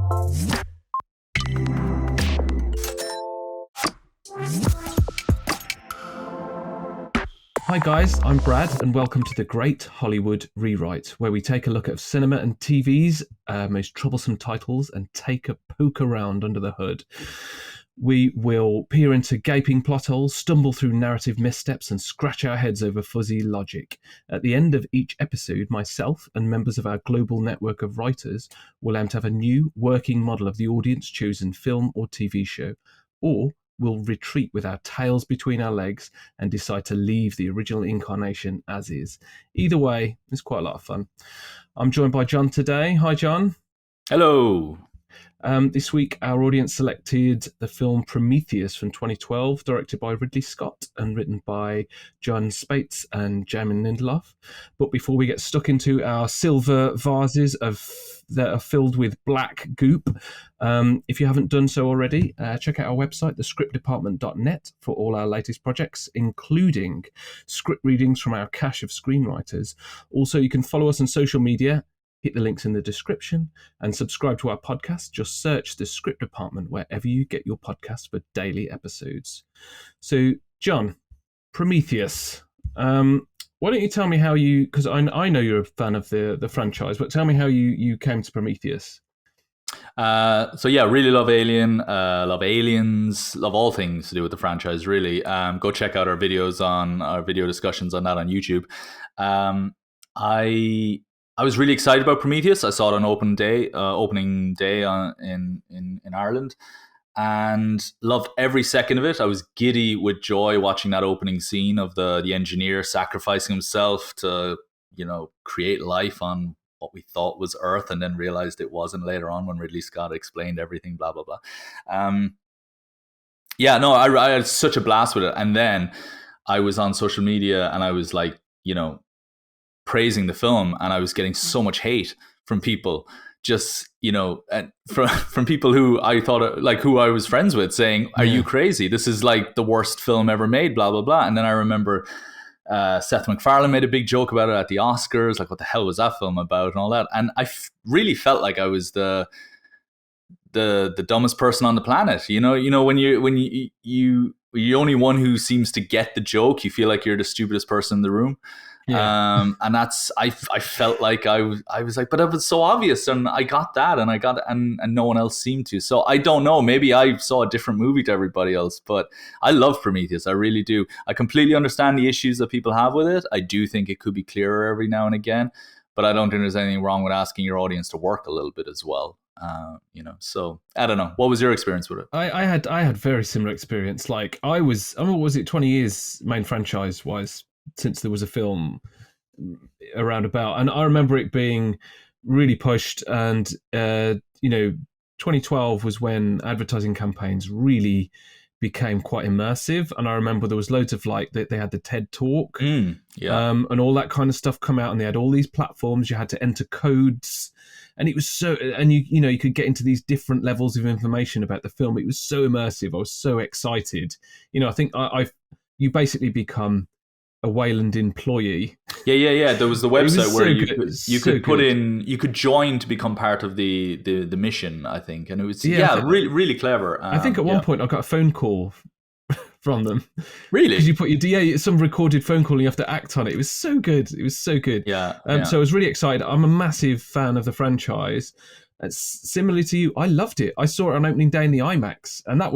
Hi guys, I'm Brad and welcome to the Great Hollywood Rewrite, where we take a look at cinema and TV's most troublesome titles and take a poke around under the hood. We will peer into gaping plot holes, stumble through narrative missteps and scratch our heads over fuzzy logic. At the end of each episode, myself and members of our global network of writers will aim to have a new working model of the audience-chosen film or TV show, or we'll retreat with our tails between our legs and decide to leave the original incarnation as is. Either way, it's quite a lot of fun. I'm joined by John today. Hi, John. Hello. This week, our audience selected the film Prometheus from 2012, directed by Ridley Scott and written by John Spates and Jamin Lindelof. But before we get stuck into our silver vases that are filled with black goop, if you haven't done so already, check out our website, thescriptdepartment.net, for all our latest projects, including script readings from our cache of screenwriters. Also, you can follow us on social media. Hit the links in the description and subscribe to our podcast. Just search The Script Department wherever you get your podcasts for daily episodes. So, John, Prometheus. Why don't you tell me how you, because I know you're a fan of the franchise, but tell me how you came to Prometheus. Really love Alien, love aliens, love all things to do with the franchise, really. Go check out our videos on our video discussions on that on YouTube. I was really excited about Prometheus. I saw it on opening day in Ireland, and loved every second of it. I was giddy with joy watching that opening scene of the engineer sacrificing himself to, create life on what we thought was Earth, and then realized it wasn't later on when Ridley Scott explained everything. Blah blah blah. I had such a blast with it, and then I was on social media and I was like, praising the film, and I was getting so much hate from people, just and from people who I thought who I was friends with, saying, "Are you crazy? This is like the worst film ever made." Blah blah blah. And then I remember Seth MacFarlane made a big joke about it at the Oscars, like, what the hell was that film about and all that. And I really felt like I was the dumbest person on the planet. When you're only one who seems to get the joke, you feel like you're the stupidest person in the room. Yeah. And that's, I felt like I was like, but it was so obvious, and I got that, and no one else seemed to. So I don't know, maybe I saw a different movie to everybody else, but I love Prometheus. I really do. I completely understand the issues that people have with it. I do think it could be clearer every now and again, but I don't think there's anything wrong with asking your audience to work a little bit as well. So I don't know. What was your experience with it? I had very similar experience. Like, was it 20 years main franchise wise since there was a film around about, and I remember it being really pushed, and 2012 was when advertising campaigns really became quite immersive, and I remember there was loads of they had the TED Talk and all that kind of stuff come out, and they had all these platforms, you had to enter codes, and it was so, and you could get into these different levels of information about the film. It was so immersive. I was so excited. I think you basically become a Wayland employee. Yeah. There was the website where you could join to become part of the mission, I think, and it was really really clever. I think at one point I got a phone call from them. Really? Because you put some recorded phone call and you have to act on it. It was so good. Yeah. So I was really excited. I'm a massive fan of the franchise. Similarly to you, I loved it. I saw it on opening day in the IMAX, and that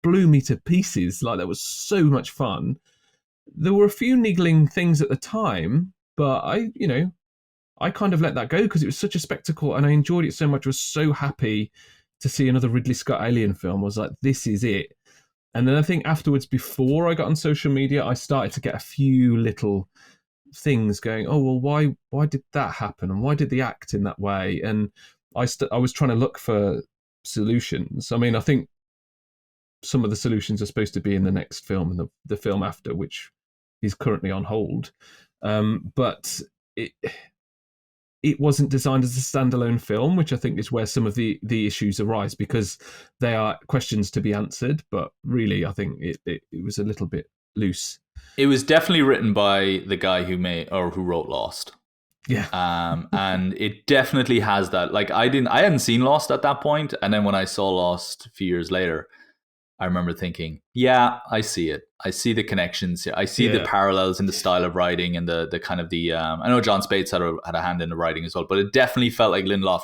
blew me to pieces. Like, that was so much fun. There were a few niggling things at the time, but I kind of let that go because it was such a spectacle and I enjoyed it so much. I was so happy to see another Ridley Scott Alien film. I was like, this is it. And then I think afterwards, before I got on social media, I started to get a few little things going, oh, well, why did that happen? And why did they act in that way? And I was trying to look for solutions. I mean, I think some of the solutions are supposed to be in the next film and the film after, which is currently on hold. But it wasn't designed as a standalone film, which I think is where some of the issues arise, because they are questions to be answered. But really, I think it was a little bit loose. It was definitely written by the guy who wrote Lost. Yeah. And it definitely has that. Like I hadn't seen Lost at that point, and then when I saw Lost a few years later, I remember thinking, yeah, I see it. I see the connections here. I see the Yeah. parallels in the style of writing and the kind of the. I know John Spates had a hand in the writing as well, but it definitely felt like Lindelof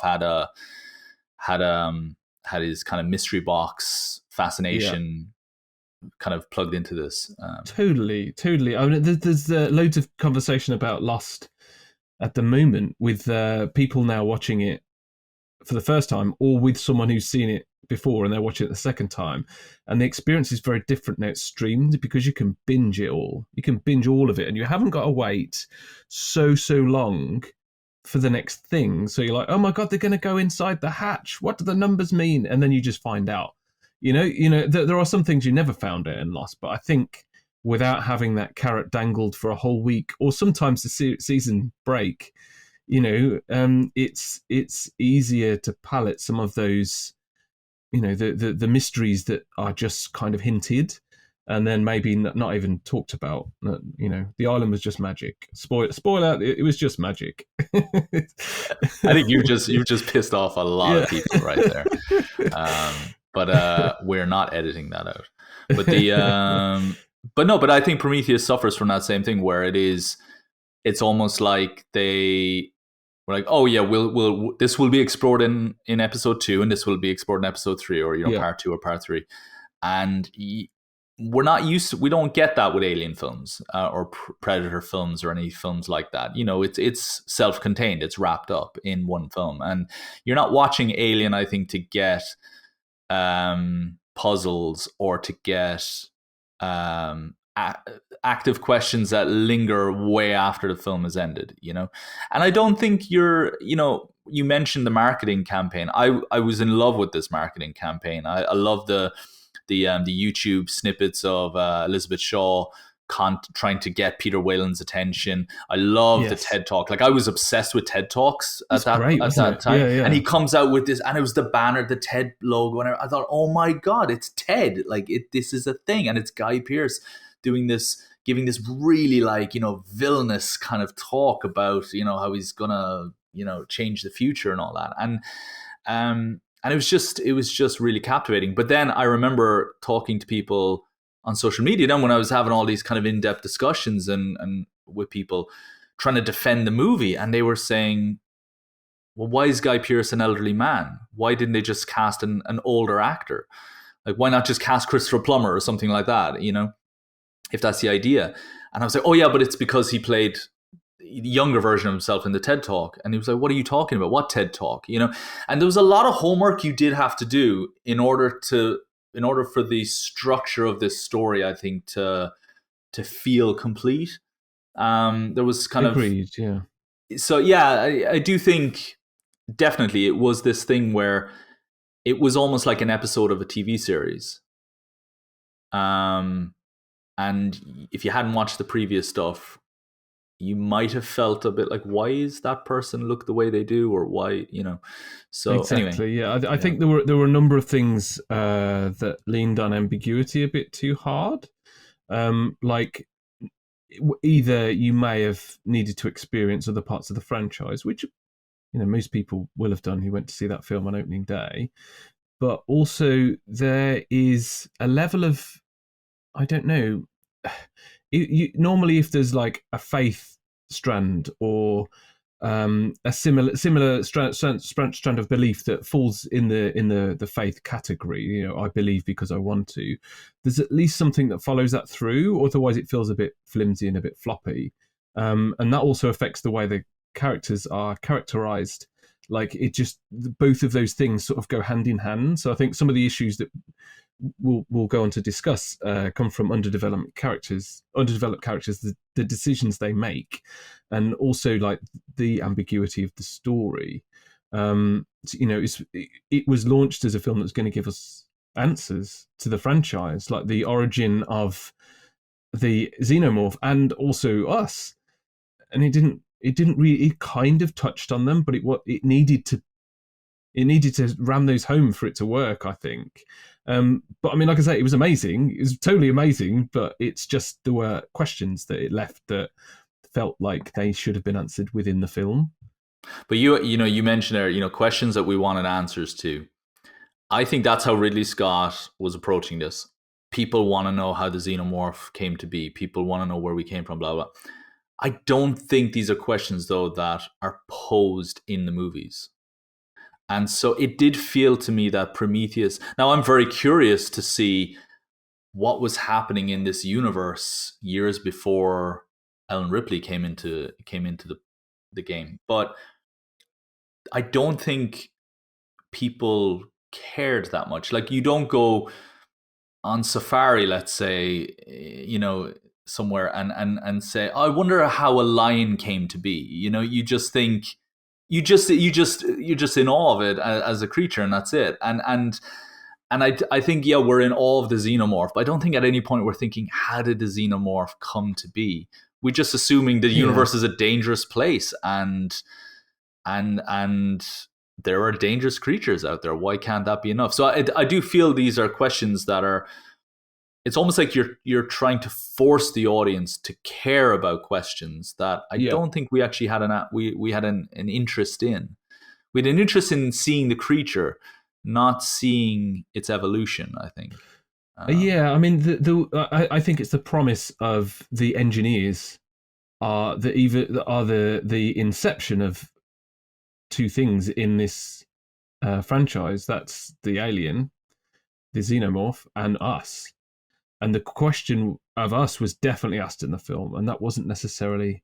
had his kind of mystery box Yeah. fascination kind of plugged into this. Totally. I mean, there's loads of conversation about Lost at the moment with people now watching it for the first time, or with someone who's seen it before and they're watching it the second time, and the experience is very different now. It's streamed because you can binge it all. You can binge all of it, and you haven't got to wait so long for the next thing. So you're like, oh my god, they're going to go inside the hatch. What do the numbers mean? And then you just find out. There are some things you never found out in Lost, but I think without having that carrot dangled for a whole week, or sometimes the season break, it's easier to palate some of those, the mysteries that are just kind of hinted and then maybe not even talked about. The island was just magic. Spoiler, it was just magic. I think you've just pissed off a lot of people right there. But we're not editing that out. But but I think Prometheus suffers from that same thing where it's almost like they were like, oh yeah, we'll this will be explored in episode 2, and this will be explored in episode 3, or part 2 or part 3, and we don't get that with alien films or Predator films or any films like that. It's self-contained, it's wrapped up in one film, and you're not watching Alien, I think, to get puzzles or to get active questions that linger way after the film has ended, and I don't think you mentioned the marketing campaign. I was in love with this marketing campaign. I love the YouTube snippets of Elizabeth Shaw trying to get Peter Whalen's attention. I love the TED Talk. Like I was obsessed with TED Talks at that time. Yeah. And he comes out with this, and it was the banner, the TED logo, and I thought, oh my god, it's TED. Like this is a thing, and it's Guy Pearce doing this, giving this really villainous kind of talk about how he's gonna change the future and all that, and it was just really captivating. But then I remember talking to people on social media then when I was having all these kind of in-depth discussions and with people trying to defend the movie, and they were saying, well, why is Guy Pearce an elderly man? Why didn't they just cast an older actor? Like, why not just cast Christopher Plummer or something like that, if that's the idea? And I was like, oh yeah, but it's because he played the younger version of himself in the TED Talk. And he was like, what are you talking about? What TED Talk? And there was a lot of homework you did have to do in order for the structure of this story, I think, to feel complete. There was kind Agreed, yeah. So yeah, I do think definitely it was this thing where it was almost like an episode of a TV series. And if you hadn't watched the previous stuff, you might have felt a bit like, why is that person look the way they do, or why, So exactly, anyway, I think there were a number of things that leaned on ambiguity a bit too hard. Like either you may have needed to experience other parts of the franchise, which most people will have done who went to see that film on opening day, but also there is a level of, I don't know. Normally, if there's like a faith strand or a similar strand of belief that falls in the faith category, I believe because I want to. There's at least something that follows that through. Otherwise, it feels a bit flimsy and a bit floppy, and that also affects the way the characters are characterized. Like both of those things sort of go hand in hand. So I think some of the issues that we'll go on to discuss come from underdeveloped characters, the decisions they make, and also like the ambiguity of the story. It was launched as a film that's going to give us answers to the franchise, like the origin of the xenomorph and also us, and it didn't really. It kind of touched on them, but it needed to ram those home for it to work, I think. But I mean, like I say, it was amazing. It was totally amazing, but it's just there were questions that it left that felt like they should have been answered within the film. But you mentioned there, questions that we wanted answers to. I think that's how Ridley Scott was approaching this. People want to know how the xenomorph came to be. People want to know where we came from, blah, blah. I don't think these are questions, though, that are posed in the movies. And so it did feel to me that Prometheus... Now, I'm very curious to see what was happening in this universe years before Ellen Ripley came into the game. But I don't think people cared that much. Like, you don't go on safari, let's say, somewhere and say, oh, I wonder how a lion came to be. You just think you're just in awe of it as a creature, and that's it. And I think, yeah, we're in awe of the xenomorph, but I don't think at any point we're thinking, how did the xenomorph come to be? We're just assuming the universe is a dangerous place, and there are dangerous creatures out there. Why can't that be enough? So I do feel these are questions that are... It's almost like you're trying to force the audience to care about questions that I don't think we actually had an interest in. We had an interest in seeing the creature, not seeing its evolution, I think. I mean, I think it's the promise of the engineers the inception of two things in this franchise. That's the alien, the xenomorph, and us. And the question of us was definitely asked in the film, and that wasn't necessarily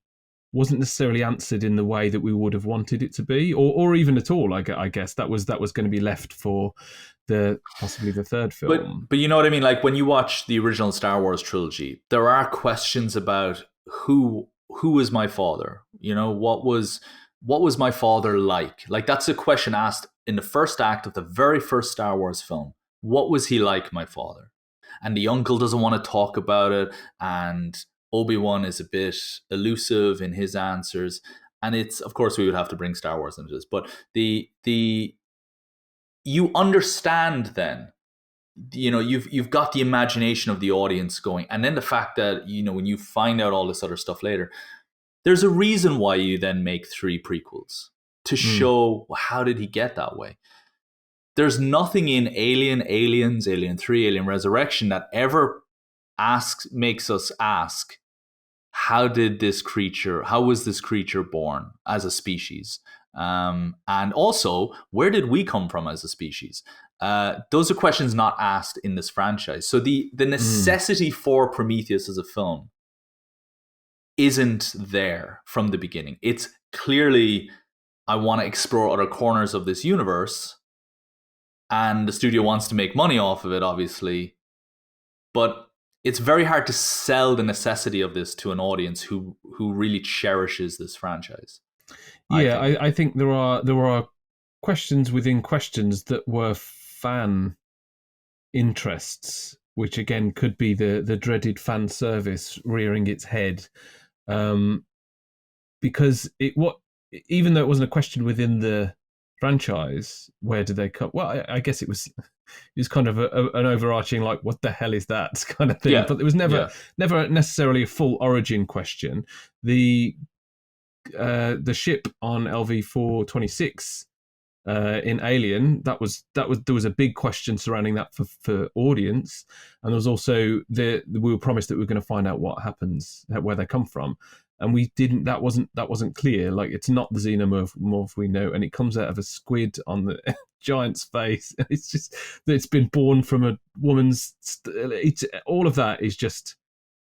answered in the way that we would have wanted it to be, or even at all. I guess that was going to be left for possibly the third film. But you know what I mean? Like, when you watch the original Star Wars trilogy, there are questions about who is my father? What was my father like? Like, that's a question asked in the first act of the very first Star Wars film. What was he like, my father? And the uncle doesn't want to talk about it, and Obi-Wan is a bit elusive in his answers. And it's, of course, we would have to bring Star Wars into this, but you understand then, you've got the imagination of the audience going, and then the fact that, when you find out all this other stuff later, there's a reason why you then make 3 prequels to show how did he get that way. There's nothing in Aliens, Alien 3, Alien Resurrection that ever makes us ask, how was this creature born as a species? And also, where did we come from as a species? Those are questions not asked in this franchise. So the necessity for Prometheus as a film isn't there from the beginning. It's clearly, I want to explore other corners of this universe, and the studio wants to make money off of it, obviously. But it's very hard to sell the necessity of this to an audience who really cherishes this franchise. I think there are questions within questions that were fan interests, which again could be the dreaded fan service rearing its head, because even though it wasn't a question within the franchise, where did they come? Well, I guess it was kind of an overarching, like, what the hell is that kind of thing. Yeah. But it was never necessarily a full origin question. The ship on LV-426 in Alien, there was a big question surrounding that for audience, and there was also we were promised that we were going to find out what happens, where they come from. And we didn't. That wasn't clear. Like, it's not the xenomorph we know, and it comes out of a squid on the giant's face. It's just that it's been born from a woman's. All of that is just,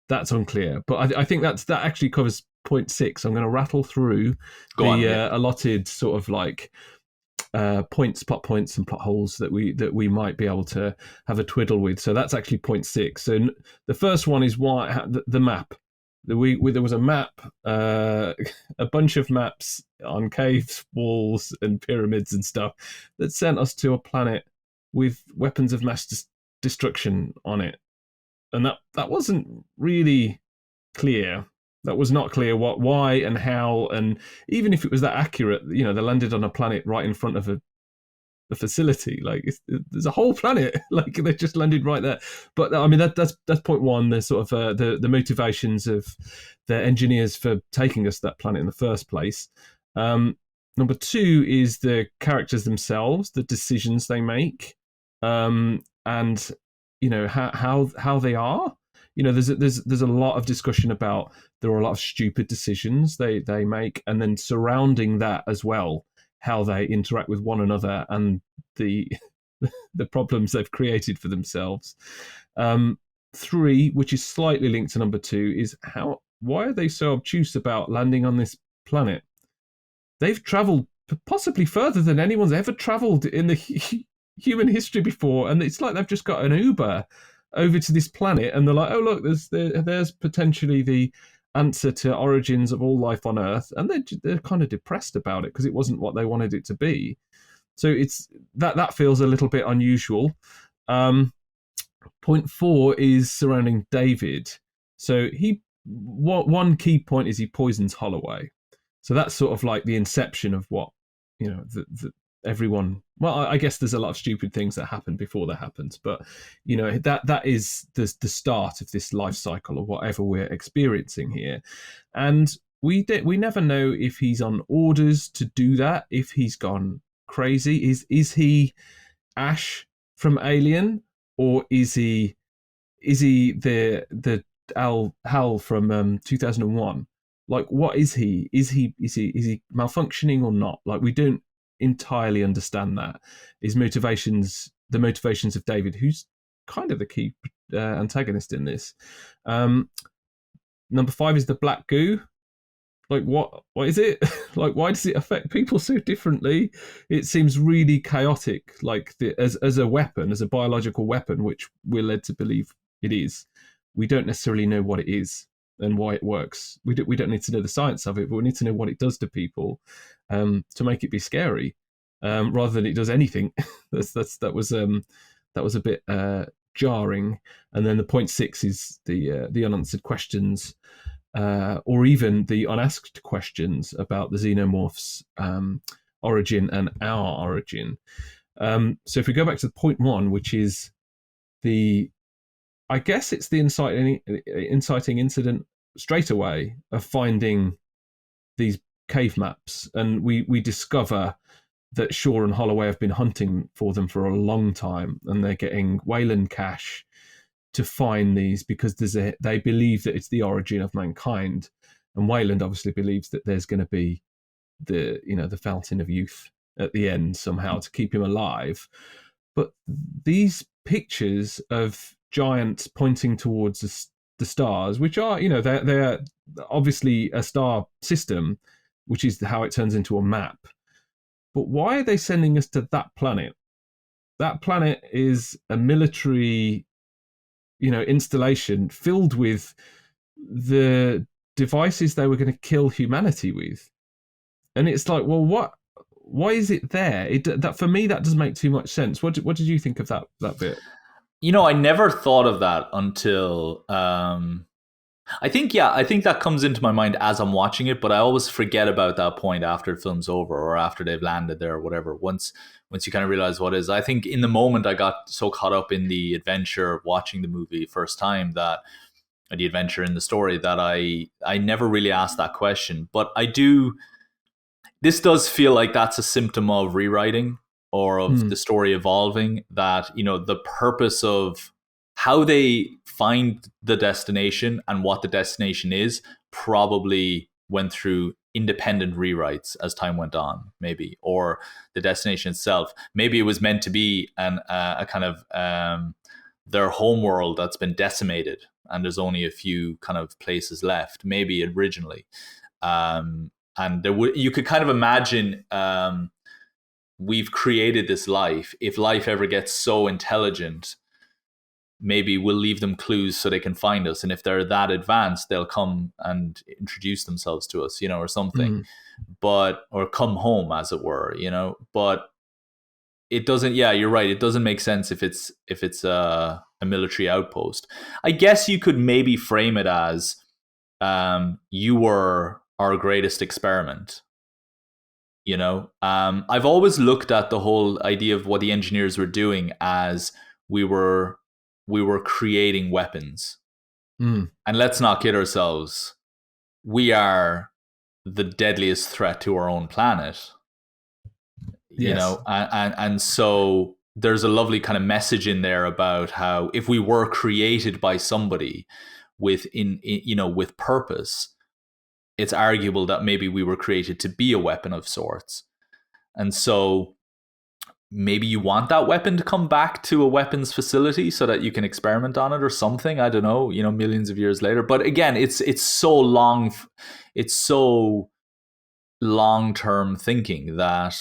that's unclear. But I think that actually covers point 6. I'm going to rattle through allotted sort of like plot points and plot holes that we might be able to have a twiddle with. So that's actually point 6. So the first one is why the map. There was a map, a bunch of maps on caves, walls, and pyramids and stuff that sent us to a planet with weapons of mass destruction on it, and that wasn't really clear. That was not clear why and how, and even if it was that accurate, they landed on a planet right in front of a the facility. Like there's a whole planet. Like they just landed right there. But I mean that's point one. The sort of the motivations of the engineers for taking us to that planet in the first place. Number two is the characters themselves, the decisions they make, and how they are. There's a lot of discussion about there are a lot of stupid decisions they make, and then surrounding that as well, how they interact with one another and the the problems they've created for themselves. Three, which is slightly linked to number two, is why are they so obtuse about landing on this planet? They've travelled possibly further than anyone's ever travelled in the human history before, and it's like they've just got an Uber over to this planet, and they're like, oh look, there's potentially the answer to origins of all life on Earth, and they're kind of depressed about it because it wasn't what they wanted it to be. So it's that feels a little bit unusual. Point four is surrounding David. So one key point is he poisons Holloway. So that's sort of like the inception of what everyone. Well, I guess there's a lot of stupid things that happen before that happens, but that is the start of this life cycle of whatever we're experiencing here, and we never know if he's on orders to do that, if he's gone crazy. Is he Ash from Alien, or is he the Hal from 2001? Like, what is he? Is he malfunctioning or not? Like, we don't entirely understand that. The motivations of David, who's kind of the key antagonist in this. Number five is the black goo. Like, what is it? Like, why does it affect people so differently? It seems really chaotic. Like, as a weapon, as a biological weapon, which we're led to believe it is, we don't necessarily know what it is and why it works. We don't need to know the science of it, but we need to know what it does to people to make it be scary, rather than it does anything. that was a bit jarring. And then the point six is the unanswered questions, or even the unasked questions about the xenomorphs' origin and our origin. So if we go back to point one, which is I guess it's the inciting incident straight away of finding these cave maps, and we discover that Shaw and Holloway have been hunting for them for a long time, and they're getting Wayland cash to find these because they believe that it's the origin of mankind, and Wayland obviously believes that there's going to be the fountain of youth at the end somehow to keep him alive. But these pictures of giants pointing towards the stars, which are they're obviously a star system, which is how it turns into a map. But why are they sending us to that planet? That planet is a military installation filled with the devices they were going to kill humanity with. And it's like, well, why is it there? That for me, that doesn't make too much sense. What did you think of that bit? I never thought of that until I think that comes into my mind as I'm watching it, but I always forget about that point after the film's over or after they've landed there or whatever. Once you kind of realize what it is. I think in the moment I got so caught up in the adventure of watching the movie first time, that the adventure in the story, that I never really asked that question. But this does feel like that's a symptom of rewriting or of the story evolving, that, the purpose of how they find the destination and what the destination is probably went through independent rewrites as time went on, maybe, or the destination itself. Maybe it was meant to be a kind of their home world that's been decimated and there's only a few kind of places left, maybe originally. And you could kind of imagine we've created this life. If life ever gets so intelligent, maybe we'll leave them clues so they can find us. And if they're that advanced, they'll come and introduce themselves to us, or something, or come home, as it were, but it doesn't, you're right. It doesn't make sense if it's a military outpost. I guess you could maybe frame it as you were our greatest experiment. I've always looked at the whole idea of what the engineers were doing as we were we were creating weapons. Mm. And let's not kid ourselves, we are the deadliest threat to our own planet. Yes. And so there's a lovely kind of message in there about how if we were created by somebody with purpose, it's arguable that maybe we were created to be a weapon of sorts. And so maybe you want that weapon to come back to a weapons facility so that you can experiment on it or something. I don't know, millions of years later. But again, it's so long-term thinking that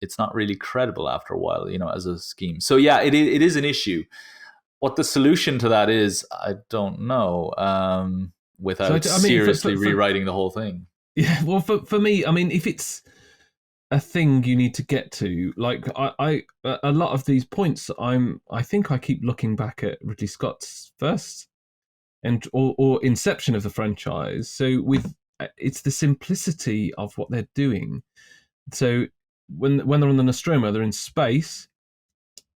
it's not really credible after a while, as a scheme. So yeah, it is an issue. What the solution to that is, I don't know. Without seriously rewriting the whole thing. Yeah, well, for me, I mean, if it's a thing you need to get to, like I a lot of these points, I think I keep looking back at Ridley Scott's first or inception of the franchise. So it's the simplicity of what they're doing. So when they're on the Nostromo, they're in space.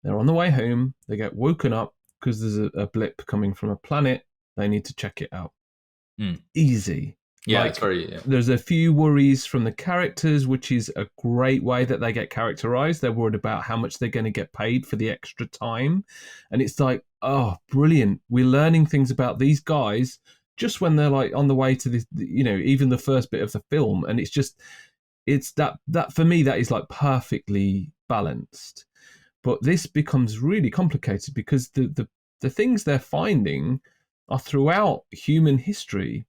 They're on the way home. They get woken up because there's a blip coming from a planet. They need to check it out. Easy. Yeah, it's very. Yeah. There's a few worries from the characters, which is a great way that they get characterized. They're worried about how much they're going to get paid for the extra time. And it's like, oh, brilliant. We're learning things about these guys just when they're like on the way to this, even the first bit of the film. And it's that for me, that is like perfectly balanced. But this becomes really complicated because the things they're finding are throughout human history.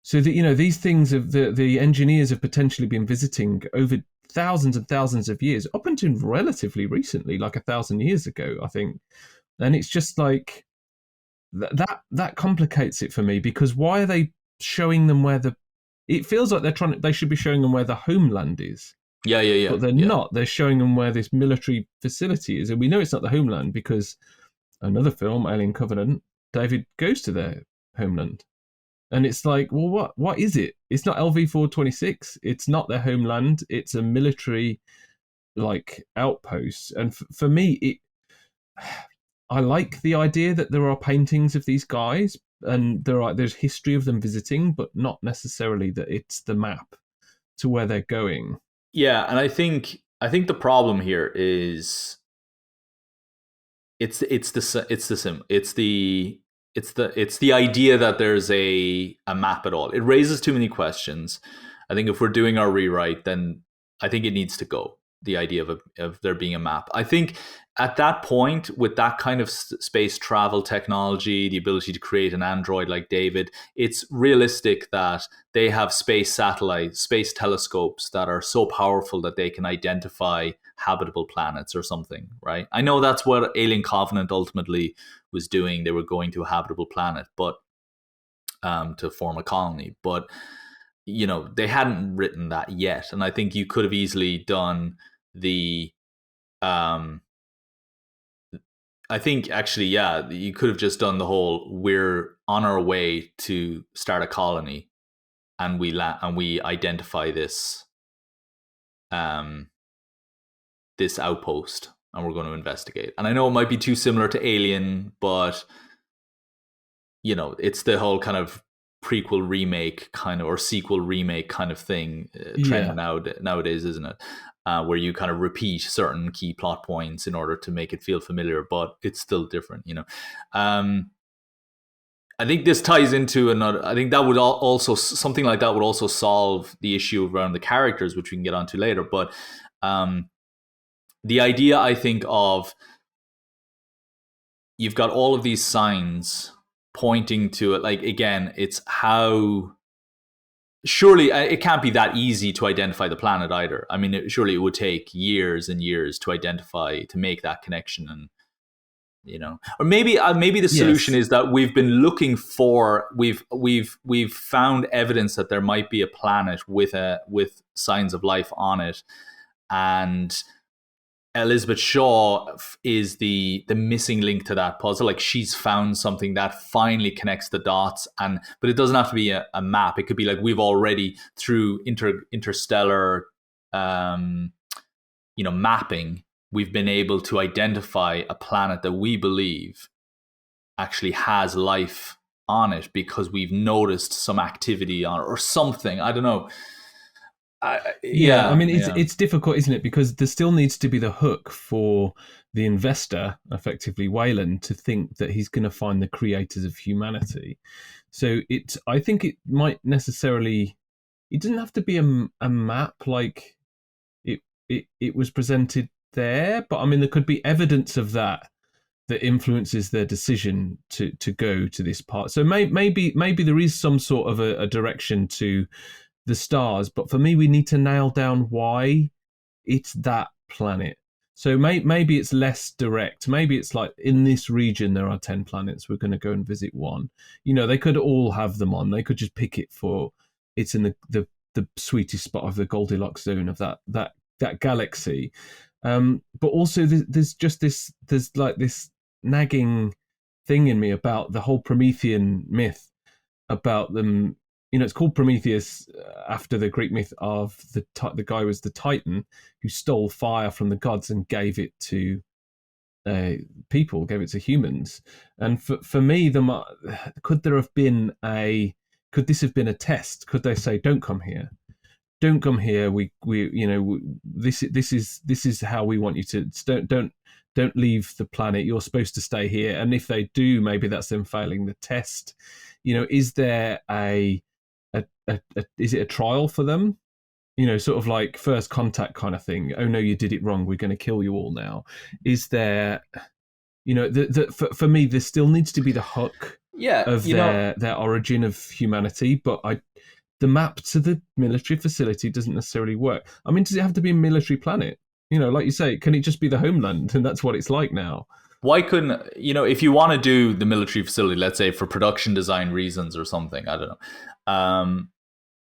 So that these things of the engineers have potentially been visiting over thousands and thousands of years, up until relatively recently, like 1,000 years ago, I think. And it's just like that complicates it for me, because why are they showing them it feels like they should be showing them where the homeland is. Yeah. But they're not. They're showing them where this military facility is. And we know it's not the homeland because another film, Alien Covenant, David goes to their homeland. And it's like, well, what is it? It's not LV-426. It's not their homeland. It's a military outpost. And for me, I like the idea that there are paintings of these guys and there's history of them visiting, but not necessarily that it's the map to where they're going. Yeah, and I think the problem here is it's the idea that there's a map at all. It raises too many questions. I think if we're doing our rewrite, then I think it needs to go. The idea of there being a map. I think at that point, with that kind of space travel technology, the ability to create an android like David, it's realistic that they have space satellites, space telescopes that are so powerful that they can identify habitable planets or something, right? I know that's what Alien Covenant ultimately was doing. They were going to a habitable planet, but to form a colony. But they hadn't written that yet, and I think you could have easily done the I think actually, yeah, you could have just done the whole we're on our way to start a colony and we identify this this outpost and we're going to investigate. And I know it might be too similar to Alien, but it's the whole kind of prequel remake kind of, or sequel remake kind of thing trend nowadays, isn't it? Where you kind of repeat certain key plot points in order to make it feel familiar, but it's still different, I think this ties into another. I think that would also, something like that would also solve the issue around the characters, which we can get onto later. But the idea, I think, of you've got all of these signs pointing to it. Like, again, it's how. Surely it can't be that easy to identify the planet either. I mean, surely it would take years and years to make that connection, and or maybe the solution is that we've been looking for, we've found evidence that there might be a planet with signs of life on it, and Elizabeth Shaw is the missing link to that puzzle. Like, she's found something that finally connects the dots, but it doesn't have to be a map. It could be like we've already, through interstellar um, mapping, we've been able to identify a planet that we believe actually has life on it because we've noticed some activity on it or something. I don't know. Yeah, I mean Yeah. it's difficult, isn't it? Because there still needs to be the hook for the investor, effectively Wayland, to think that he's going to find the creators of humanity. So I think it might necessarily, it doesn't have to be a map like it was presented there, but I mean there could be evidence of that influences their decision to go to this part. So maybe there is some sort of a direction to the stars, but for me, we need to nail down why it's that planet. So maybe it's less direct. Maybe it's like in this region there are 10 planets. We're going to go and visit one. They could all have them on. They could just pick it for it's in the sweetest spot of the Goldilocks zone of that galaxy. But also there's just there's like this nagging thing in me about the whole Promethean myth about them. It's called Prometheus after the Greek myth of the guy was the Titan who stole fire from the gods and gave it to people, gave it to humans. And for me, could this have been a test? Could they say, "Don't come here, don't come here. This is how we want you to don't leave the planet. You're supposed to stay here." And if they do, maybe that's them failing the test. Is there is it a trial for them? Sort of like first contact kind of thing. Oh no, you did it wrong. We're going to kill you all now. Is there, for me, there still needs to be the hook of their origin of humanity, but the map to the military facility doesn't necessarily work. I mean, does it have to be a military planet? Like you say, can it just be the homeland? And that's what it's like now. Why couldn't, if you want to do the military facility, let's say for production design reasons or something, I don't know.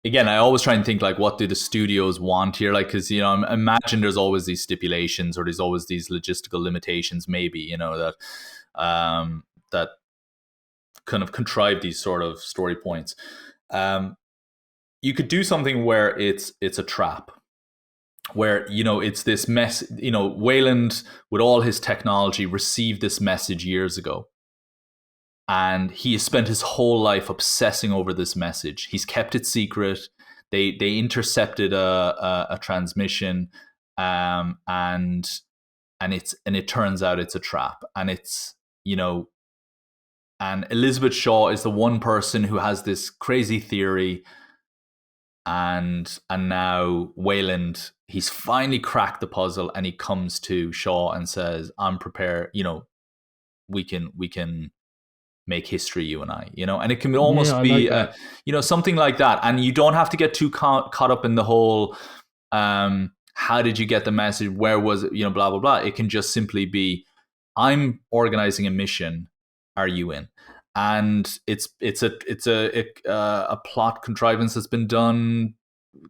Again, I always try and think like, what do the studios want here? Like, because, imagine there's always these stipulations or there's always these logistical limitations, maybe, that kind of contrive these sort of story points. You could do something where it's a trap, where, it's this mess, Wayland, with all his technology, received this message years ago. And he has spent his whole life obsessing over this message. He's kept it secret. They intercepted a transmission, and it turns out it's a trap. And it's, and Elizabeth Shaw is the one person who has this crazy theory. And now Wayland, he's finally cracked the puzzle, and he comes to Shaw and says, "I'm prepared. We can make history, you and I." And it can almost be something like that. And you don't have to get too caught up in the whole how did you get the message, where was it, blah blah blah. It can just simply be, I'm organizing a mission, are you in? And it's a plot contrivance that's been done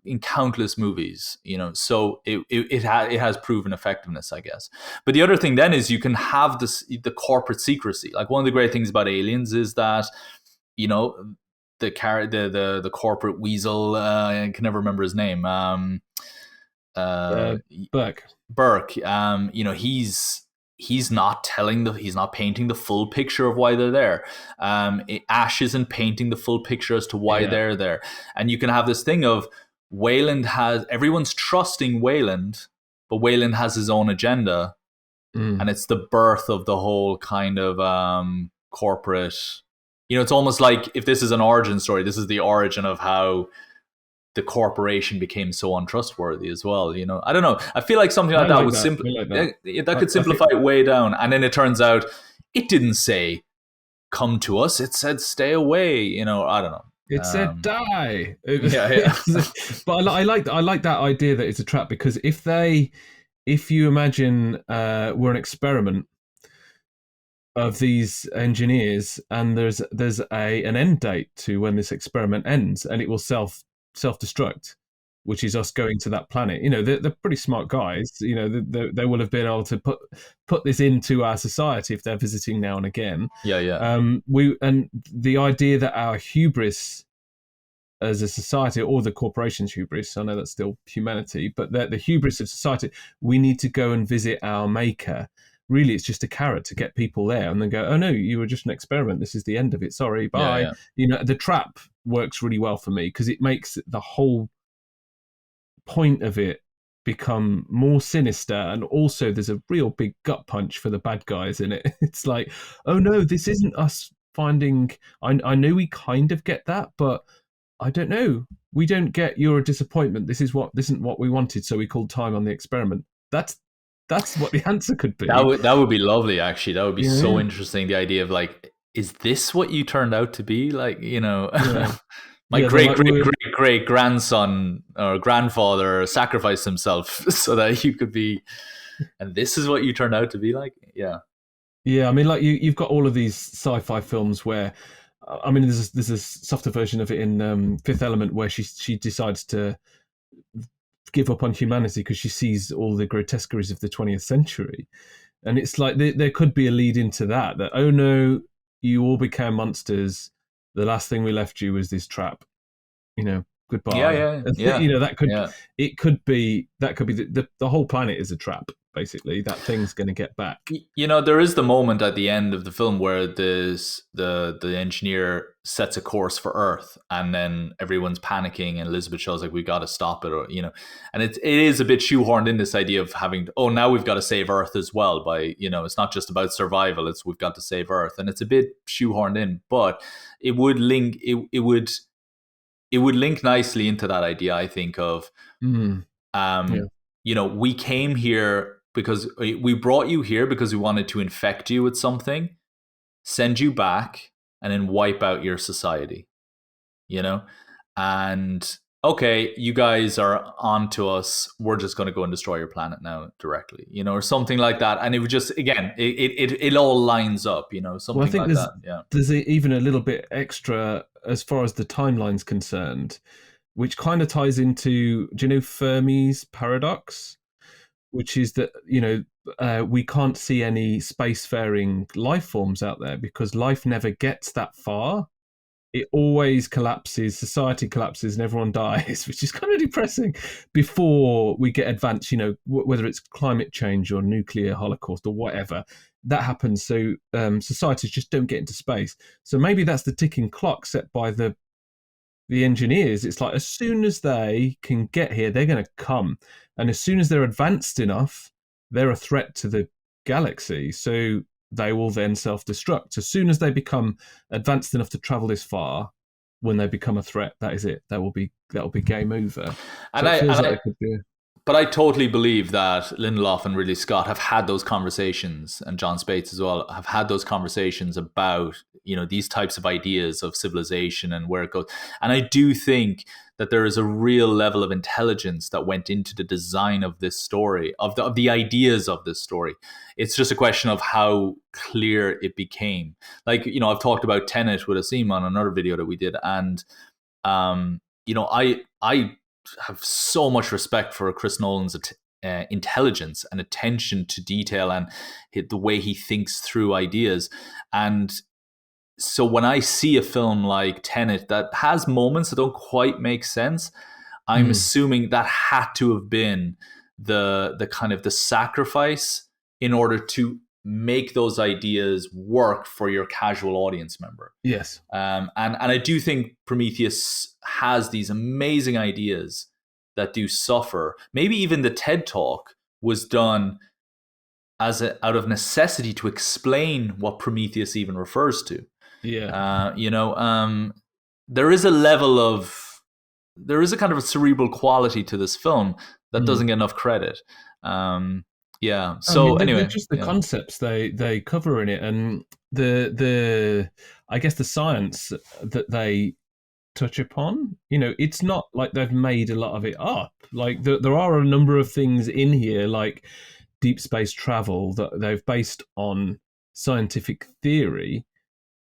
in countless movies, so it has proven effectiveness, I guess. But the other thing then is you can have the corporate secrecy. Like, one of the great things about Aliens is that, the corporate weasel, I can never remember his name, Burke, he's not painting the full picture of why they're there. Ash isn't painting the full picture as to why they're there. And you can have this thing of everyone's trusting Wayland, but Wayland has his own agenda. And it's the birth of the whole kind of corporate, it's almost like, if this is an origin story, this is the origin of how the corporation became so untrustworthy as well. I don't know. I feel like something like that would that could simplify it way down. And then it turns out it didn't say come to us; it said stay away. I don't know. It said die. Yeah. But I like that idea that it's a trap, because if you imagine we're an experiment of these engineers, and there's an end date to when this experiment ends, and it will self-destruct, which is us going to that planet. They're pretty smart guys. They will have been able to put this into our society if they're visiting now and again. Yeah. And the idea that our hubris as a society, or the corporation's hubris, I know that's still humanity, but the hubris of society, we need to go and visit our maker. Really, it's just a carrot to get people there, and then go, oh no, you were just an experiment. This is the end of it. Sorry, bye. Yeah. You know, the trap works really well for me because it makes the whole point of it become more sinister, and also there's a real big gut punch for the bad guys in it. It's like, oh no, this isn't us finding. I know we kind of get that, but I don't know. We don't get your disappointment. This isn't what we wanted, so we called time on the experiment. That's what the answer could be. That would be lovely, actually. That would be so Yeah. interesting. The idea of like, is this what you turned out to be? Like, Yeah. my Yeah, they're like, great grandson or grandfather sacrificed himself so that you could be, and this is what you turned out to be like. Yeah. yeah. I mean, like you've got all of these sci-fi films where, I mean, there's a softer version of it in Fifth Element where she decides to give up on humanity because she sees all the grotesqueries of the 20th century, and it's like there could be a lead into that oh no, you all became monsters. The last thing we left you was this trap. Goodbye. Yeah. That could Yeah. it could be the whole planet is a trap. Basically, that thing's going to get back. There is the moment at the end of the film where the engineer sets a course for Earth, and then everyone's panicking, and Elizabeth Shaw's like, "We got to stop it," and it is a bit shoehorned in, this idea of having, now we've got to save Earth as well. By it's not just about survival; it's we've got to save Earth, and it's a bit shoehorned in, but it would link it would link nicely into that idea, I think, of we came here because we brought you here because we wanted to infect you with something, send you back, and then wipe out your society, and okay, you guys are on to us, we're just going to go and destroy your planet now directly, or something like that. And it would just, again, it all lines up, something Well, I think like that. Yeah. There's even a little bit extra as far as the timeline's concerned, which kind of ties into, do you know Fermi's paradox? Which is that, we can't see any spacefaring life forms out there because life never gets that far. It always collapses, society collapses, and everyone dies, which is kind of depressing before we get advanced, whether it's climate change or nuclear holocaust or whatever. That happens, so societies just don't get into space. So maybe that's the ticking clock set by the engineers. It's like, as soon as they can get here, they're going to come. And as soon as they're advanced enough, they're a threat to the galaxy. So they will then self-destruct. As soon as they become advanced enough to travel this far, when they become a threat, that is it. That will be game over. But I totally believe that Lindelof and Ridley Scott have had those conversations, and John Spates as well, have had those conversations about, these types of ideas of civilization and where it goes. And I do think that there is a real level of intelligence that went into the design of this story, of the ideas of this story. It's just a question of how clear it became. Like, I've talked about Tenet with Asim on another video that we did, and I have so much respect for Chris Nolan's intelligence and attention to detail and the way he thinks through ideas. And so when I see a film like Tenet that has moments that don't quite make sense, I'm assuming that had to have been the kind of the sacrifice in order to make those ideas work for your casual audience member. Yes. And I do think Prometheus has these amazing ideas that do suffer. Maybe even the TED Talk was done out of necessity to explain what Prometheus even refers to. Yeah. There is a kind of a cerebral quality to this film that doesn't get enough credit. Yeah. So anyway, just the concepts they cover in it, and the I guess the science that they touch upon. It's not like they've made a lot of it up. Like there are a number of things in here, like deep space travel, that they've based on scientific theory.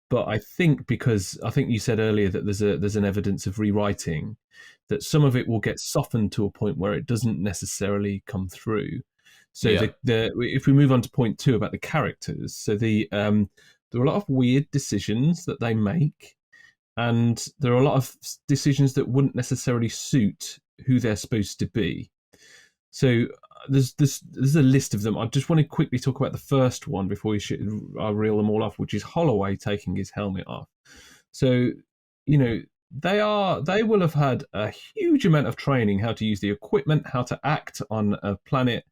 But I think you said earlier that there's an evidence of rewriting, that some of it will get softened to a point where it doesn't necessarily come through. So if we move on to point 2 about the characters, so there are a lot of weird decisions that they make. and there are a lot of decisions that wouldn't necessarily suit who they're supposed to be. So there's a list of them. I just want to quickly talk about the first one before I reel them all off, which is Holloway taking his helmet off. So, they will have had a huge amount of training how to use the equipment, how to act on a planet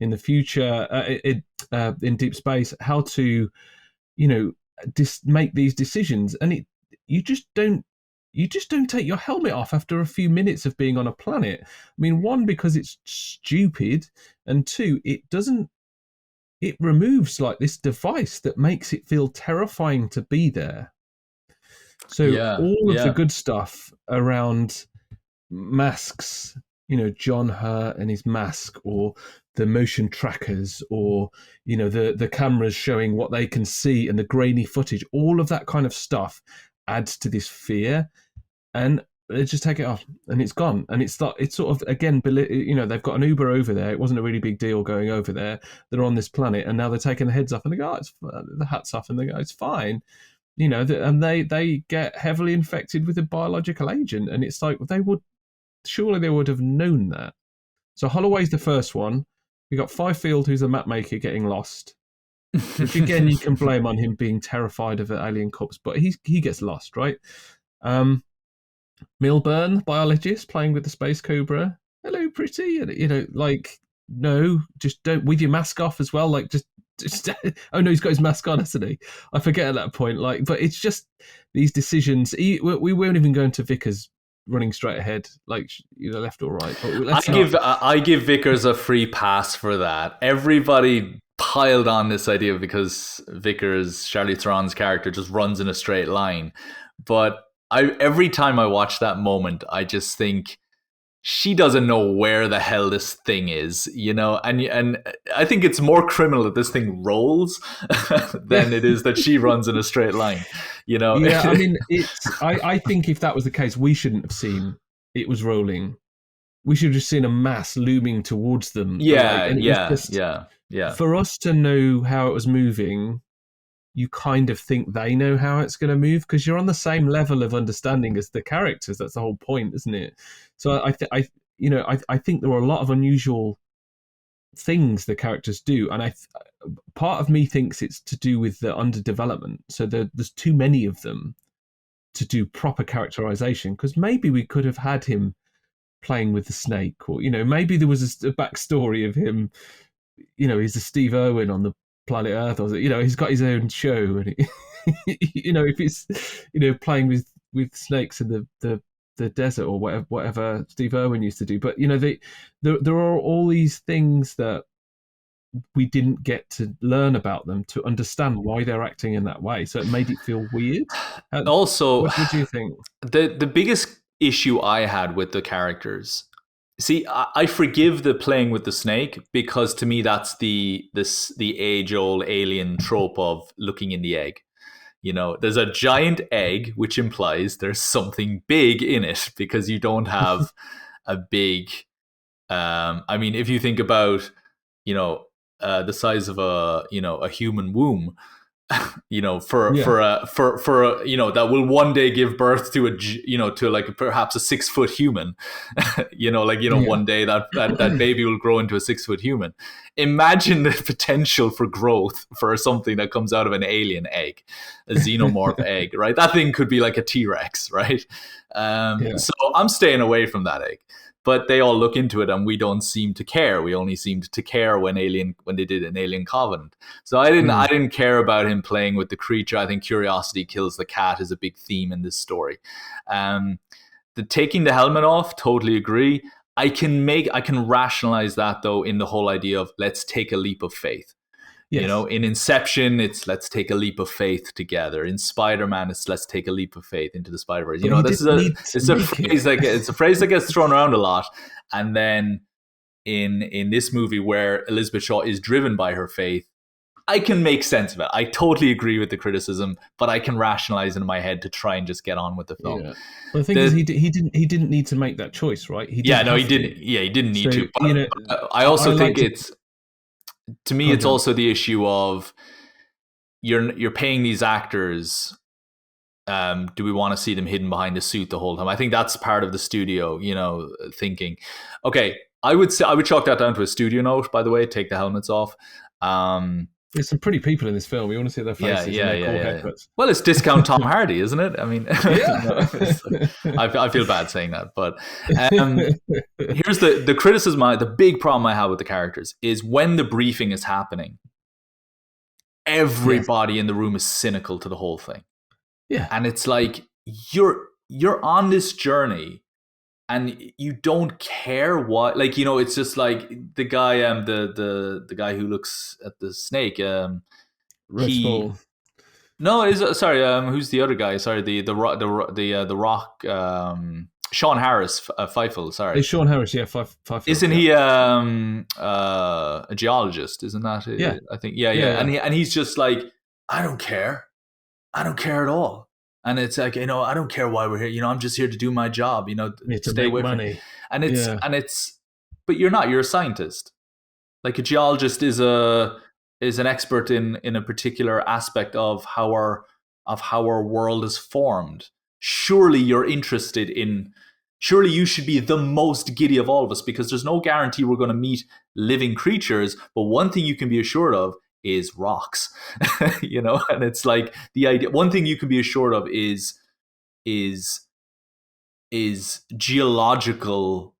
in the future, in deep space, how to, make these decisions, and you just don't take your helmet off after a few minutes of being on a planet. I mean, one, because it's stupid, and two, it removes like this device that makes it feel terrifying to be there. So all of the good stuff around masks, John Hurt and his mask, or the motion trackers, or the cameras showing what they can see and the grainy footage, all of that kind of stuff adds to this fear, and they just take it off and it's gone. And it's sort of, again, they've got an Uber over there. It wasn't a really big deal going over there. They're on this planet, and now they're taking the heads off, and they go, the hats off, and they go, it's fine. And they get heavily infected with a biological agent, and it's like they would have known that. So Holloway's the first one. We got Fifield, who's a map maker, getting lost, which again you can blame on him being terrified of an alien corpse, but he gets lost, right? Milburn, biologist, playing with the space cobra. Hello, pretty, and no, just don't, with your mask off as well, just oh no, he's got his mask on, hasn't he? I forget at that point. But it's just these decisions. We weren't even going to Vickers running straight ahead, left or right. I give Vickers a free pass for that. Everybody piled on this idea because Vickers, Charlize Theron's character, just runs in a straight line. But every time I watch that moment, I just think, she doesn't know where the hell this thing is, and I think it's more criminal that this thing rolls than it is that she runs in a straight line, Yeah, I mean, I think if that was the case, we shouldn't have seen it was rolling. We should have just seen a mass looming towards them. Yeah. For us to know how it was moving, you kind of think they know how it's going to move, because you're on the same level of understanding as the characters. That's the whole point, isn't it? So I think there are a lot of unusual things the characters do, and part of me thinks it's to do with the underdevelopment. So there's too many of them to do proper characterization, because maybe we could have had him playing with the snake, or maybe there was a backstory of him. He's a Steve Irwin on the planet Earth, or he's got his own show, and if it's playing with snakes in the desert, or whatever Steve Irwin used to do. But there are all these things that we didn't get to learn about them to understand why they're acting in that way, so it made it feel weird. Also, what do you think? The biggest issue I had with the characters, see, I forgive the playing with the snake, because to me that's the age-old alien trope of looking in the egg. There's a giant egg, which implies there's something big in it, because you don't have a big. I mean, if you think about, the size of a human womb, for a that will one day give birth to to perhaps a 6 foot human, one day that baby will grow into a 6 foot human. Imagine the potential for growth for something that comes out of an alien egg, a xenomorph egg, right? That thing could be like a T-Rex, right? So I'm staying away from that egg. But they all look into it, and we don't seem to care. We only seemed to care when they did an Alien Covenant. So I didn't care about him playing with the creature. I think curiosity kills the cat is a big theme in this story. The taking the helmet off, totally agree. I can rationalize that, though, in the whole idea of let's take a leap of faith. Yes. In Inception, it's let's take a leap of faith together. In Spider-Man, it's let's take a leap of faith into the Spider-Verse. It's a phrase that gets thrown around a lot. And then in this movie, where Elizabeth Shaw is driven by her faith, I can make sense of it. I totally agree with the criticism, but I can rationalize in my head to try and just get on with the film. Yeah. Well, the thing is, he didn't need to make that choice, right? He didn't. Yeah, he didn't need to. But I also think it's. To me, it's also the issue of you're paying these actors do we want to see them hidden behind a suit the whole time? I think that's part of the studio, thinking. Okay, I would chalk that down to a studio note. By the way, take the helmets off. There's some pretty people in this film. You want to see their faces and their cool haircuts. Well, it's discount Tom Hardy, isn't it? I mean, Yeah. I feel bad saying that, but here's the criticism. The big problem I have with the characters is when the briefing is happening, everybody in the room is cynical to the whole thing. Yeah, and it's like you're on this journey, and you don't care what, like, it's just like the guy, the guy who looks at the snake, Red no, who's the other guy? Sorry, the Rock, Sean Harris, Feifel. Sorry, it's Sean Harris. Yeah, Feifel. Isn't he a geologist? Isn't that? Yeah, I think. Yeah. And he's just like, I don't care at all. And it's like, I don't care why we're here. I'm just here to do my job. to stay away from money. And it's, but you're not. You're a scientist. Like a geologist is an expert in a particular aspect of how our world is formed. Surely you're interested in. Surely you should be the most giddy of all of us, because there's no guarantee we're going to meet living creatures. But one thing you can be assured of is rocks, and it's like the idea. One thing you can be assured of is geological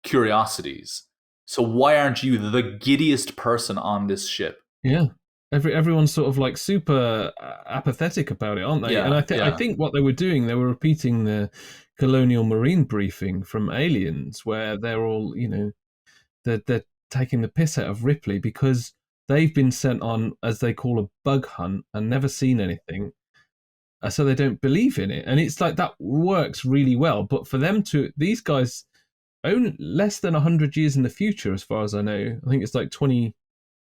curiosities. So why aren't you the giddiest person on this ship? Yeah, everyone's sort of like super apathetic about it, aren't they? Yeah, and I think what they were doing, they were repeating the colonial marine briefing from Aliens, where they're all, they're taking the piss out of Ripley because they've been sent on, as they call, a bug hunt and never seen anything. So they don't believe in it. And it's like that works really well. But for them these guys own less than 100 years in the future, as far as I know. I think it's like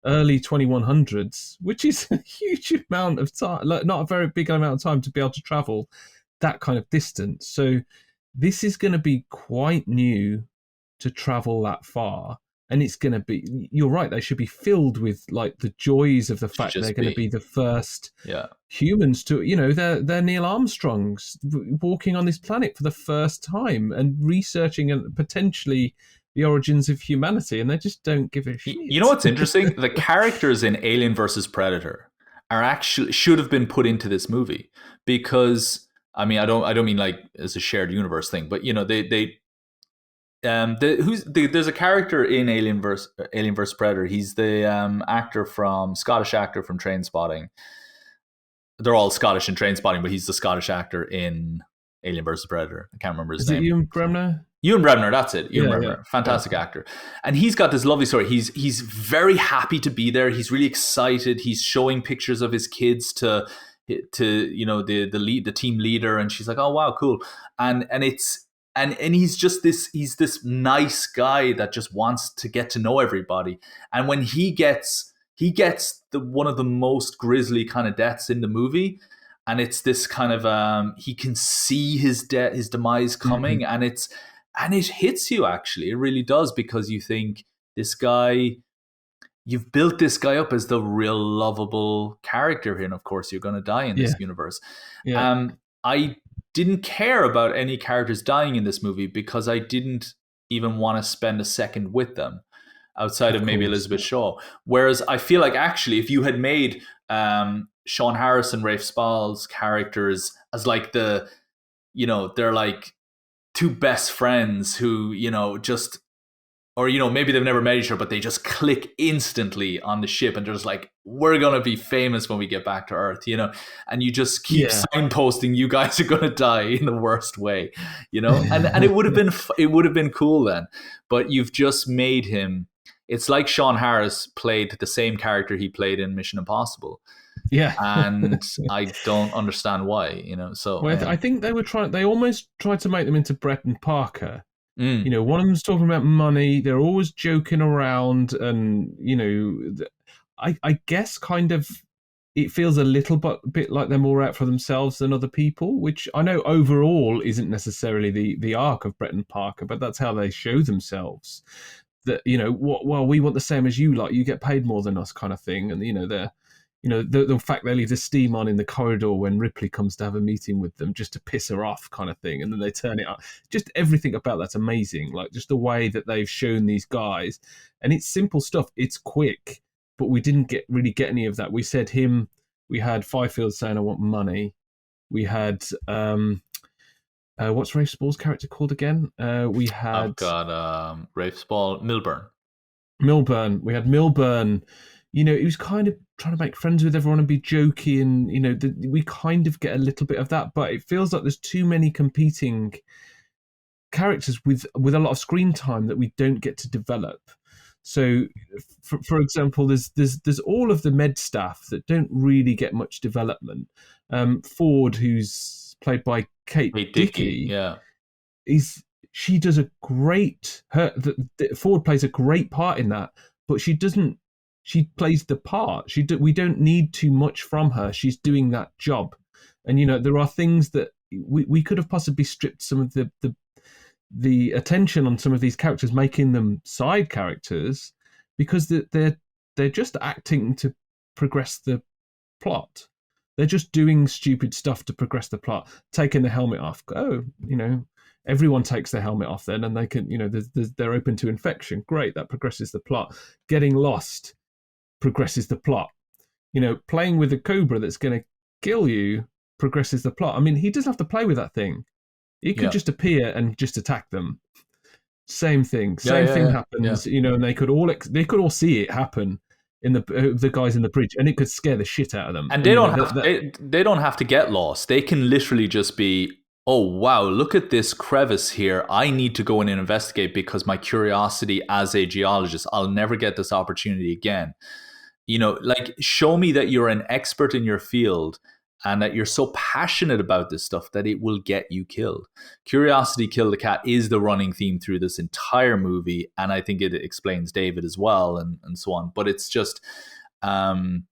early 2100s, which is a huge amount of time, like not a very big amount of time to be able to travel that kind of distance. So this is going to be quite new to travel that far. And it's going to be, you're right, they should be filled with like the joys of the fact they're going to be the first humans to, they're Neil Armstrongs walking on this planet for the first time and researching and potentially the origins of humanity, and they just don't give a shit. You know what's interesting? The characters in Alien versus Predator should have been put into this movie, because I mean, I don't mean like as a shared universe thing, but there's a character in Alien vs Predator. He's the Scottish actor from Trainspotting. They're all Scottish in Trainspotting, but he's the Scottish actor in Alien vs Predator. I can't remember his name. Is it Ewan Bremner? Ewan Bremner, that's it. Ewan Bremner, fantastic actor, and he's got this lovely story. He's very happy to be there. He's really excited. He's showing pictures of his kids to the team leader, and she's like, "Oh wow, cool," and he's just he's this nice guy that just wants to get to know everybody. And when he gets one of the most grisly kind of deaths in the movie, and it's this kind of he can see his demise coming, and it hits you, actually. It really does, because you think you've built this guy up as the real lovable character here, and of course you're going to die in this universe. I didn't care about any characters dying in this movie because I didn't even want to spend a second with them, outside of maybe Elizabeth Shaw. Whereas I feel like, actually, if you had made Sean Harris and Rafe Spall's characters as like they're like two best friends who, or maybe they've never met each other, but they just click instantly on the ship, and they're just like, we're going to be famous when we get back to Earth, and you just keep signposting, you guys are going to die in the worst way, and it would have been cool then. But you've just made him, it's like Sean Harris played the same character he played in Mission Impossible. Yeah. And I don't understand why, so. Well, I think they almost tried to make them into Brett and Parker. One of them's talking about money. They're always joking around, and I guess kind of it feels a little bit like they're more out for themselves than other people, which I know overall isn't necessarily the arc of Brett and Parker, but that's how they show themselves. That we want the same as you, like you get paid more than us, kind of thing, and they're the fact they leave the steam on in the corridor when Ripley comes to have a meeting with them just to piss her off, kind of thing, and then they turn it up. Just everything about that's amazing. Like just the way that they've shown these guys, and it's simple stuff. It's quick, but we didn't really get any of that. We said him. We had Fifield saying, "I want money." We had what's Rafe Spall's character called again? We had Rafe Spall, Milburn. We had Milburn. He was kind of trying to make friends with everyone and be jokey, and we kind of get a little bit of that, but it feels like there's too many competing characters with a lot of screen time that we don't get to develop. So, for example, there's all of the med staff that don't really get much development. Ford, who's played by Kate Dickie, she does a great. Ford plays a great part in that, but she doesn't. She plays the part. We don't need too much from her. She's doing that job, and there are things that we could have possibly stripped some of the attention on some of these characters, making them side characters, because they're just acting to progress the plot. They're just doing stupid stuff to progress the plot. Taking the helmet off. Everyone takes their helmet off then, and they can, they're open to infection. Great, that progresses the plot. Getting lost progresses the plot. Playing with a cobra that's going to kill you progresses the plot. I mean, he doesn't have to play with that thing. He could just appear and just attack them. Same thing. Same thing happens. Yeah. And they could all see it happen in the guys in the bridge, and it could scare the shit out of them. And they don't have to get lost. They can literally just be, oh wow, look at this crevice here. I need to go in and investigate because my curiosity as a geologist. I'll never get this opportunity again. Show me that you're an expert in your field and that you're so passionate about this stuff that it will get you killed. Curiosity killed the cat is the running theme through this entire movie, and I think it explains David as well, and so on. But it's just, it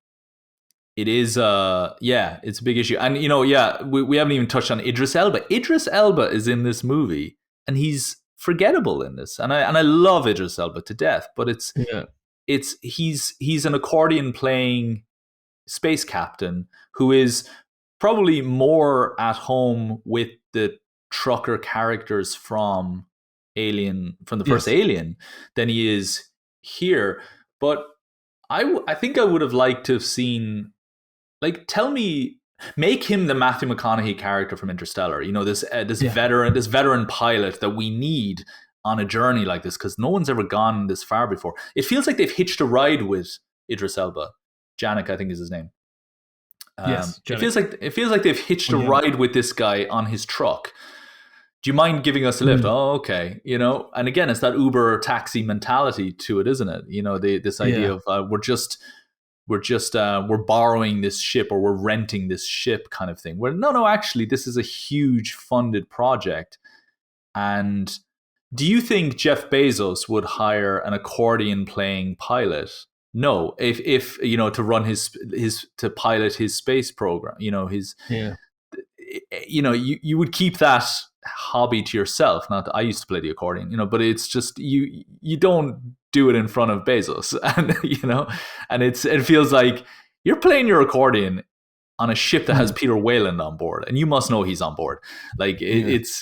is, it's a big issue. And, we haven't even touched on Idris Elba. Idris Elba is in this movie, and he's forgettable in this. And I love Idris Elba to death, but he's an accordion playing space captain who is probably more at home with the trucker characters from the first Alien than he is here. But I think I would have liked to have seen, make him the Matthew McConaughey character from Interstellar. This veteran pilot that we need on a journey like this, because no one's ever gone this far before. It feels like they've hitched a ride with Idris Elba. Janik, I think, is his name. Yes, it feels like they've hitched a ride with this guy on his truck. Do you mind giving us a lift? Oh, okay. And again, it's that Uber taxi mentality to it, isn't it? This idea of we're borrowing this ship, or we're renting this ship, kind of thing. Where no, actually, this is a huge funded project. And do you think Jeff Bezos would hire an accordion playing pilot? No, if to run his to pilot his space program, you would keep that hobby to yourself. Not that I used to play the accordion, but it's just you don't do it in front of Bezos, and and it feels like you're playing your accordion on a ship that has Peter Wayland on board, and you must know he's on board. It's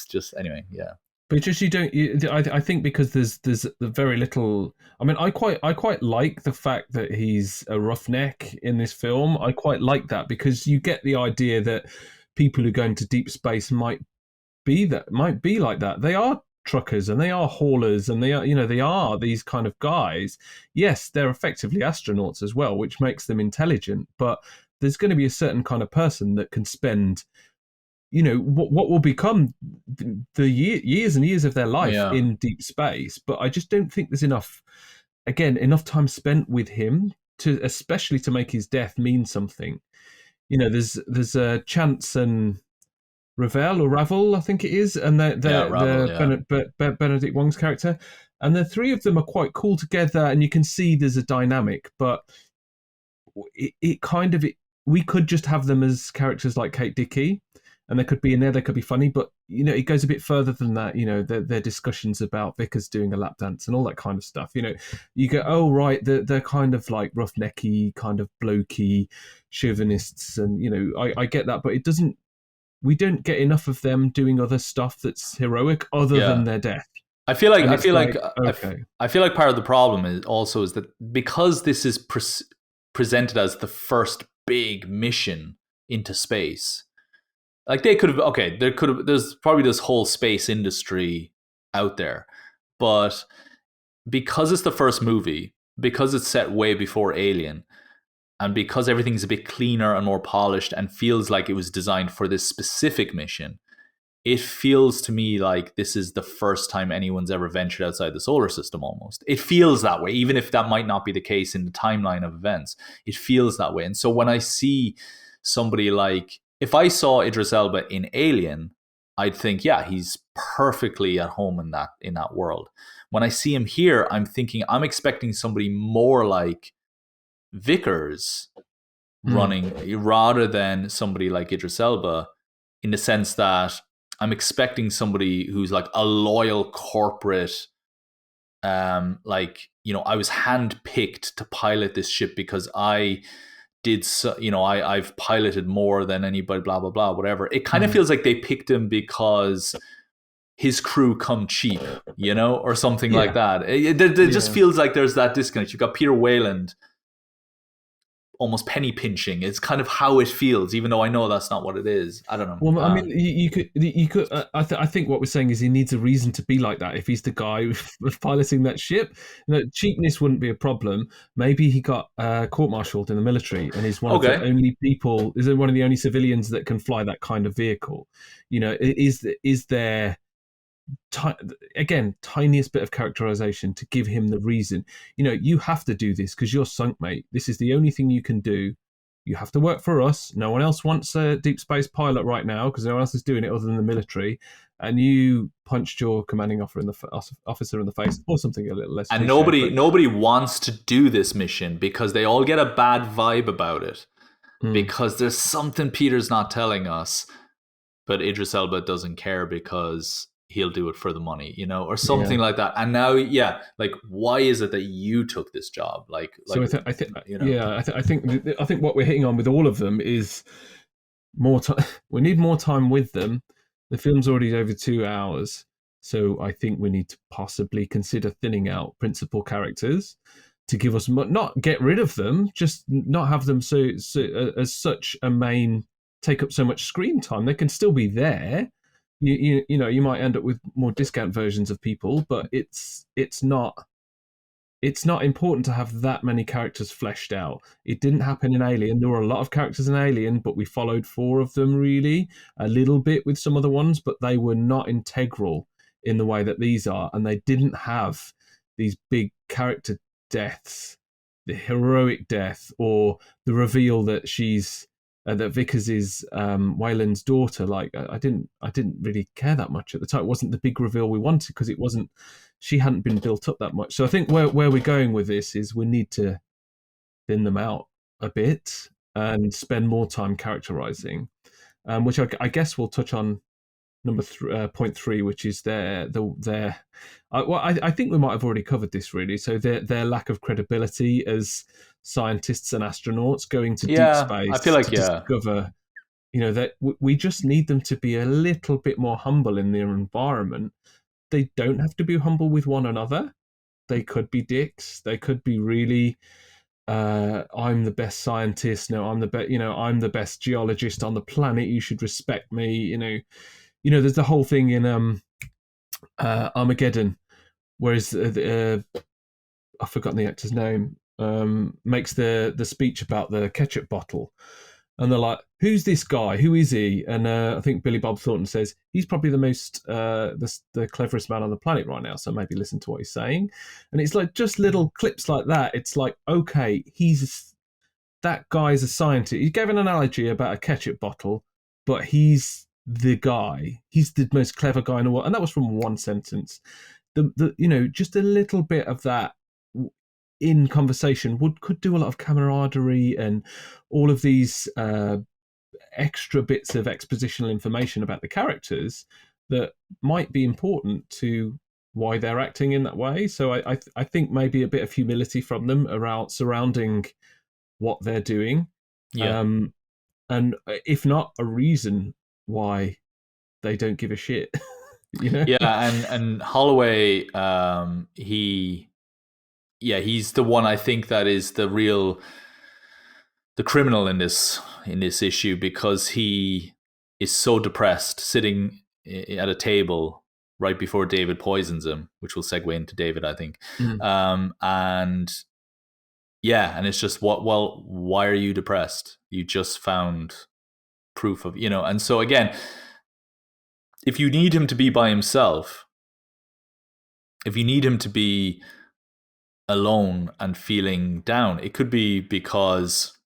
just anyway, yeah. But just I think because there's very little. I mean, I quite like the fact that he's a roughneck in this film. I quite like that because you get the idea that people who go into deep space might be like that. They are truckers and they are haulers and they are these kind of guys. Yes, they're effectively astronauts as well, which makes them intelligent. But there's going to be a certain kind of person that can spend, what will become the years and years of their life in deep space. But I just don't think there's enough time spent with him especially to make his death mean something. There's a Chance and Ravel, I think it is, and Benedict Wong's character, and the three of them are quite cool together, and you can see there's a dynamic. But we could just have them as characters like Kate Dickie, and there could be in there, could be funny, but it goes a bit further than that. Their discussions about Vickers doing a lap dance and all that kind of stuff. You go, oh right, they're kind of like roughnecky, kind of blokey chauvinists, and I get that, but it doesn't. We don't get enough of them doing other stuff that's heroic other than their death. I feel like okay. I feel like part of the problem is that because this is presented as the first big mission into space, like they could have there's probably this whole space industry out there, but because it's the first movie, because it's set way before Alien, and because everything's a bit cleaner and more polished and feels like it was designed for this specific mission, it feels to me like this is the first time anyone's ever ventured outside the solar system almost. It feels that way, even if that might not be the case in the timeline of events. It feels that way. And so when I see somebody like, if I saw Idris Elba in Alien, I'd think, yeah, he's perfectly at home in that world. When I see him here, I'm expecting somebody more like Vickers running rather than somebody like Idris Elba, in the sense that I'm expecting somebody who's like a loyal corporate, I was handpicked to pilot this ship because I did, I've piloted more than anybody, blah, blah, blah, whatever. It kind of feels like they picked him because his crew come cheap, or something like that. It just feels like there's that disconnect. You've got Peter Wayland almost penny pinching. It's kind of how it feels, even though I know that's not what it is. I don't know. Well, I mean, you could. I think what we're saying is he needs a reason to be like that. If he's the guy piloting that ship, cheapness wouldn't be a problem. Maybe he got court-martialed in the military and is one of the only people. Is one of the only civilians that can fly that kind of vehicle. Is there? Again, tiniest bit of characterization to give him the reason. You have to do this because you're sunk, mate. This is the only thing you can do. You have to work for us. No one else wants a deep space pilot right now because no one else is doing it other than the military. And you punched your commanding officer in the face, or something a little less. And nobody wants to do this mission because they all get a bad vibe about it. Because there's something Peter's not telling us, but Idris Elba doesn't care because he'll do it for the money, or something like that. And now, like, why is it that you took this job? So I think what we're hitting on with all of them is more time. We need more time with them. The film's already over 2 hours, so I think we need to possibly consider thinning out principal characters to give us not get rid of them, just not have them so as such a main take up so much screen time. They can still be there. You might end up with more discount versions of people, but it's not important to have that many characters fleshed out. It didn't happen in Alien. There were a lot of characters in Alien, but we followed 4 of them really, a little bit with some other ones, but they were not integral in the way that these are, and they didn't have these big character deaths, the heroic death, or the reveal that she's that Vickers is Wayland's daughter. Like I didn't really care that much at the time. It wasn't the big reveal we wanted because it wasn't. She hadn't been built up that much. So I think where we're going with this is we need to thin them out a bit and spend more time characterizing, which I guess we'll touch on point 3, which is their. I think we might have already covered this really. So their lack of credibility as scientists and astronauts going to deep space. I feel like to discover, that we just need them to be a little bit more humble in their environment. They don't have to be humble with one another. They could be dicks. They could be really. I'm the best scientist. No, I'm the best. I'm the best geologist on the planet. You should respect me. There's the whole thing in Armageddon, whereas I've forgotten the actor's name, makes the speech about the ketchup bottle, and they're like, "Who's this guy? Who is he?" And I think Billy Bob Thornton says he's probably the most the cleverest man on the planet right now. So maybe listen to what he's saying. And it's like just little clips like that. It's like, okay, that guy's a scientist. He gave an analogy about a ketchup bottle, but he's the guy. He's the most clever guy in the world, and that was from one sentence. Just a little bit of that in conversation could do a lot of camaraderie and all of these extra bits of expositional information about the characters that might be important to why they're acting in that way. So I think maybe a bit of humility from them around surrounding what they're doing. Yeah. And if not, a reason why they don't give a shit. Yeah, and Holloway, he's the one I think that is the criminal in this issue, because he is so depressed, sitting at a table right before David poisons him, which will segue into David, I think. And it's just, why are you depressed? You just found proof of, and so again, if you need him to be by himself, if you need him to be alone and feeling down, it could be because,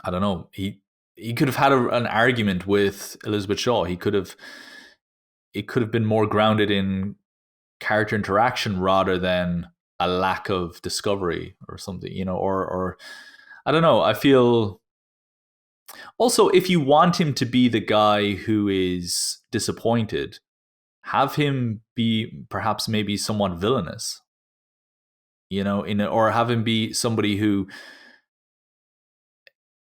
I don't know, he could have had an argument with Elizabeth Shaw. It could have been more grounded in character interaction rather than a lack of discovery or something, or I don't know. I feel also, if you want him to be the guy who is disappointed, have him be perhaps maybe somewhat villainous, or have him be somebody who,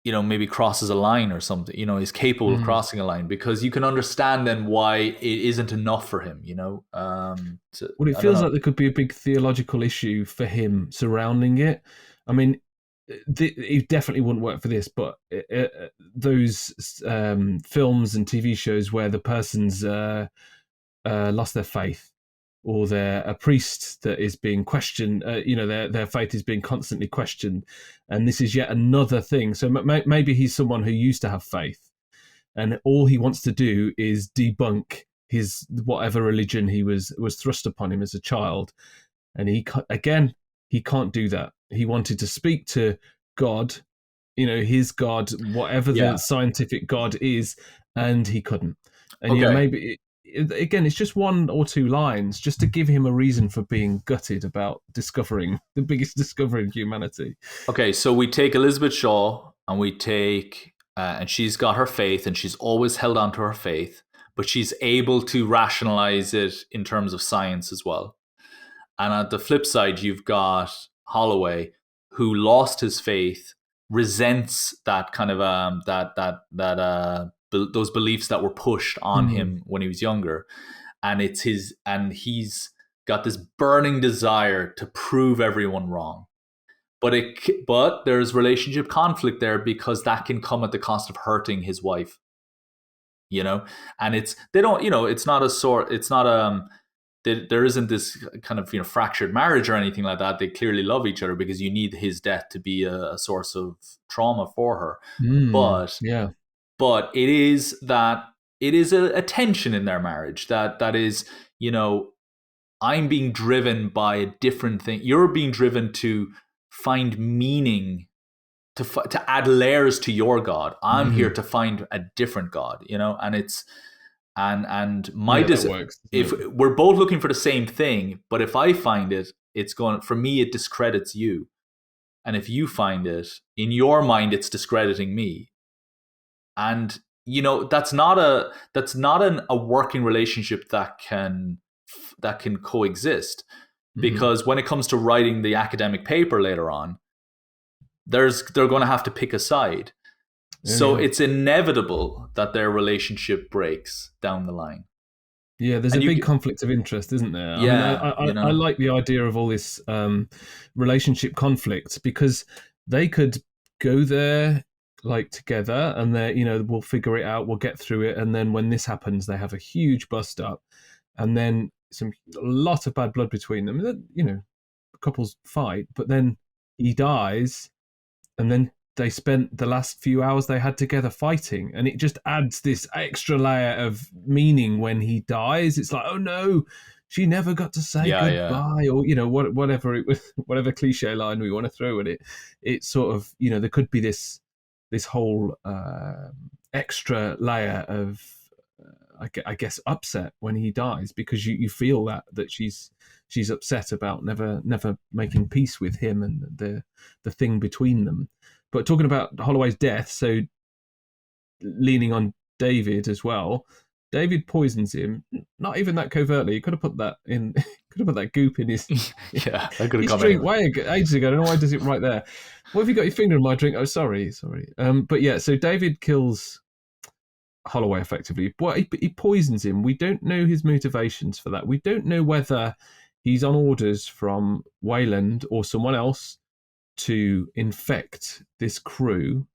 maybe crosses a line or something, is capable of crossing a line, because you can understand then why it isn't enough for him, Well, it feels like there could be a big theological issue for him surrounding it. I mean, it definitely wouldn't work for this, but those films and TV shows where the person's lost their faith, or they're a priest that is being questioned, their faith is being constantly questioned, and this is yet another thing. So maybe he's someone who used to have faith, and all he wants to do is debunk his whatever religion he was thrust upon him as a child, and he can't do that. He wanted to speak to God, his God, whatever the scientific God is, and he couldn't. And maybe again, it's just one or two lines just to give him a reason for being gutted about discovering the biggest discovery in humanity. Okay, so we take Elizabeth Shaw, and we take, and she's got her faith, and she's always held on to her faith, but she's able to rationalize it in terms of science as well. And at the flip side, you've got Holloway, who lost his faith, resents that kind of those beliefs that were pushed on him when he was younger, and he's got this burning desire to prove everyone wrong. But there's relationship conflict there, because that can come at the cost of hurting his wife. And there isn't this kind of fractured marriage or anything like that. They clearly love each other, because you need his death to be a source of trauma for her. But it is a tension in their marriage that is, I'm being driven by a different thing. You're being driven to find meaning, to add layers to your God. I'm here to find a different God, and it's. And that works. If we're both looking for the same thing, but if I find it, for me, it discredits you. And if you find it, in your mind, it's discrediting me. And, that's not a working relationship that can coexist. Because when it comes to writing the academic paper later on, they're going to have to pick a side. So it's inevitable that their relationship breaks down the line. Yeah, there's a big conflict of interest, isn't there? Yeah, I like the idea of all this relationship conflict, because they could go there like together, and they, we'll figure it out, we'll get through it, and then when this happens, they have a huge bust up, and then a lot of bad blood between them. Couples fight, but then he dies, and then they spent the last few hours they had together fighting, and it just adds this extra layer of meaning when he dies. It's like, oh no, she never got to say goodbye, or whatever it was, whatever cliche line we want to throw at it. It's sort of, there could be this whole extra layer of I guess upset when he dies, because you feel that she's upset about never making peace with him and the thing between them. But talking about Holloway's death, so leaning on David as well. David poisons him, not even that covertly. You could have put that in. Could have put that goop in his Yeah, that could have his come drink anyway. way ages ago. I don't know why it does it right there. What have you got your finger in my drink? Oh, sorry. But yeah, so David kills Holloway effectively. But he poisons him. We don't know his motivations for that. We don't know whether he's on orders from Wayland or someone else to infect this crew.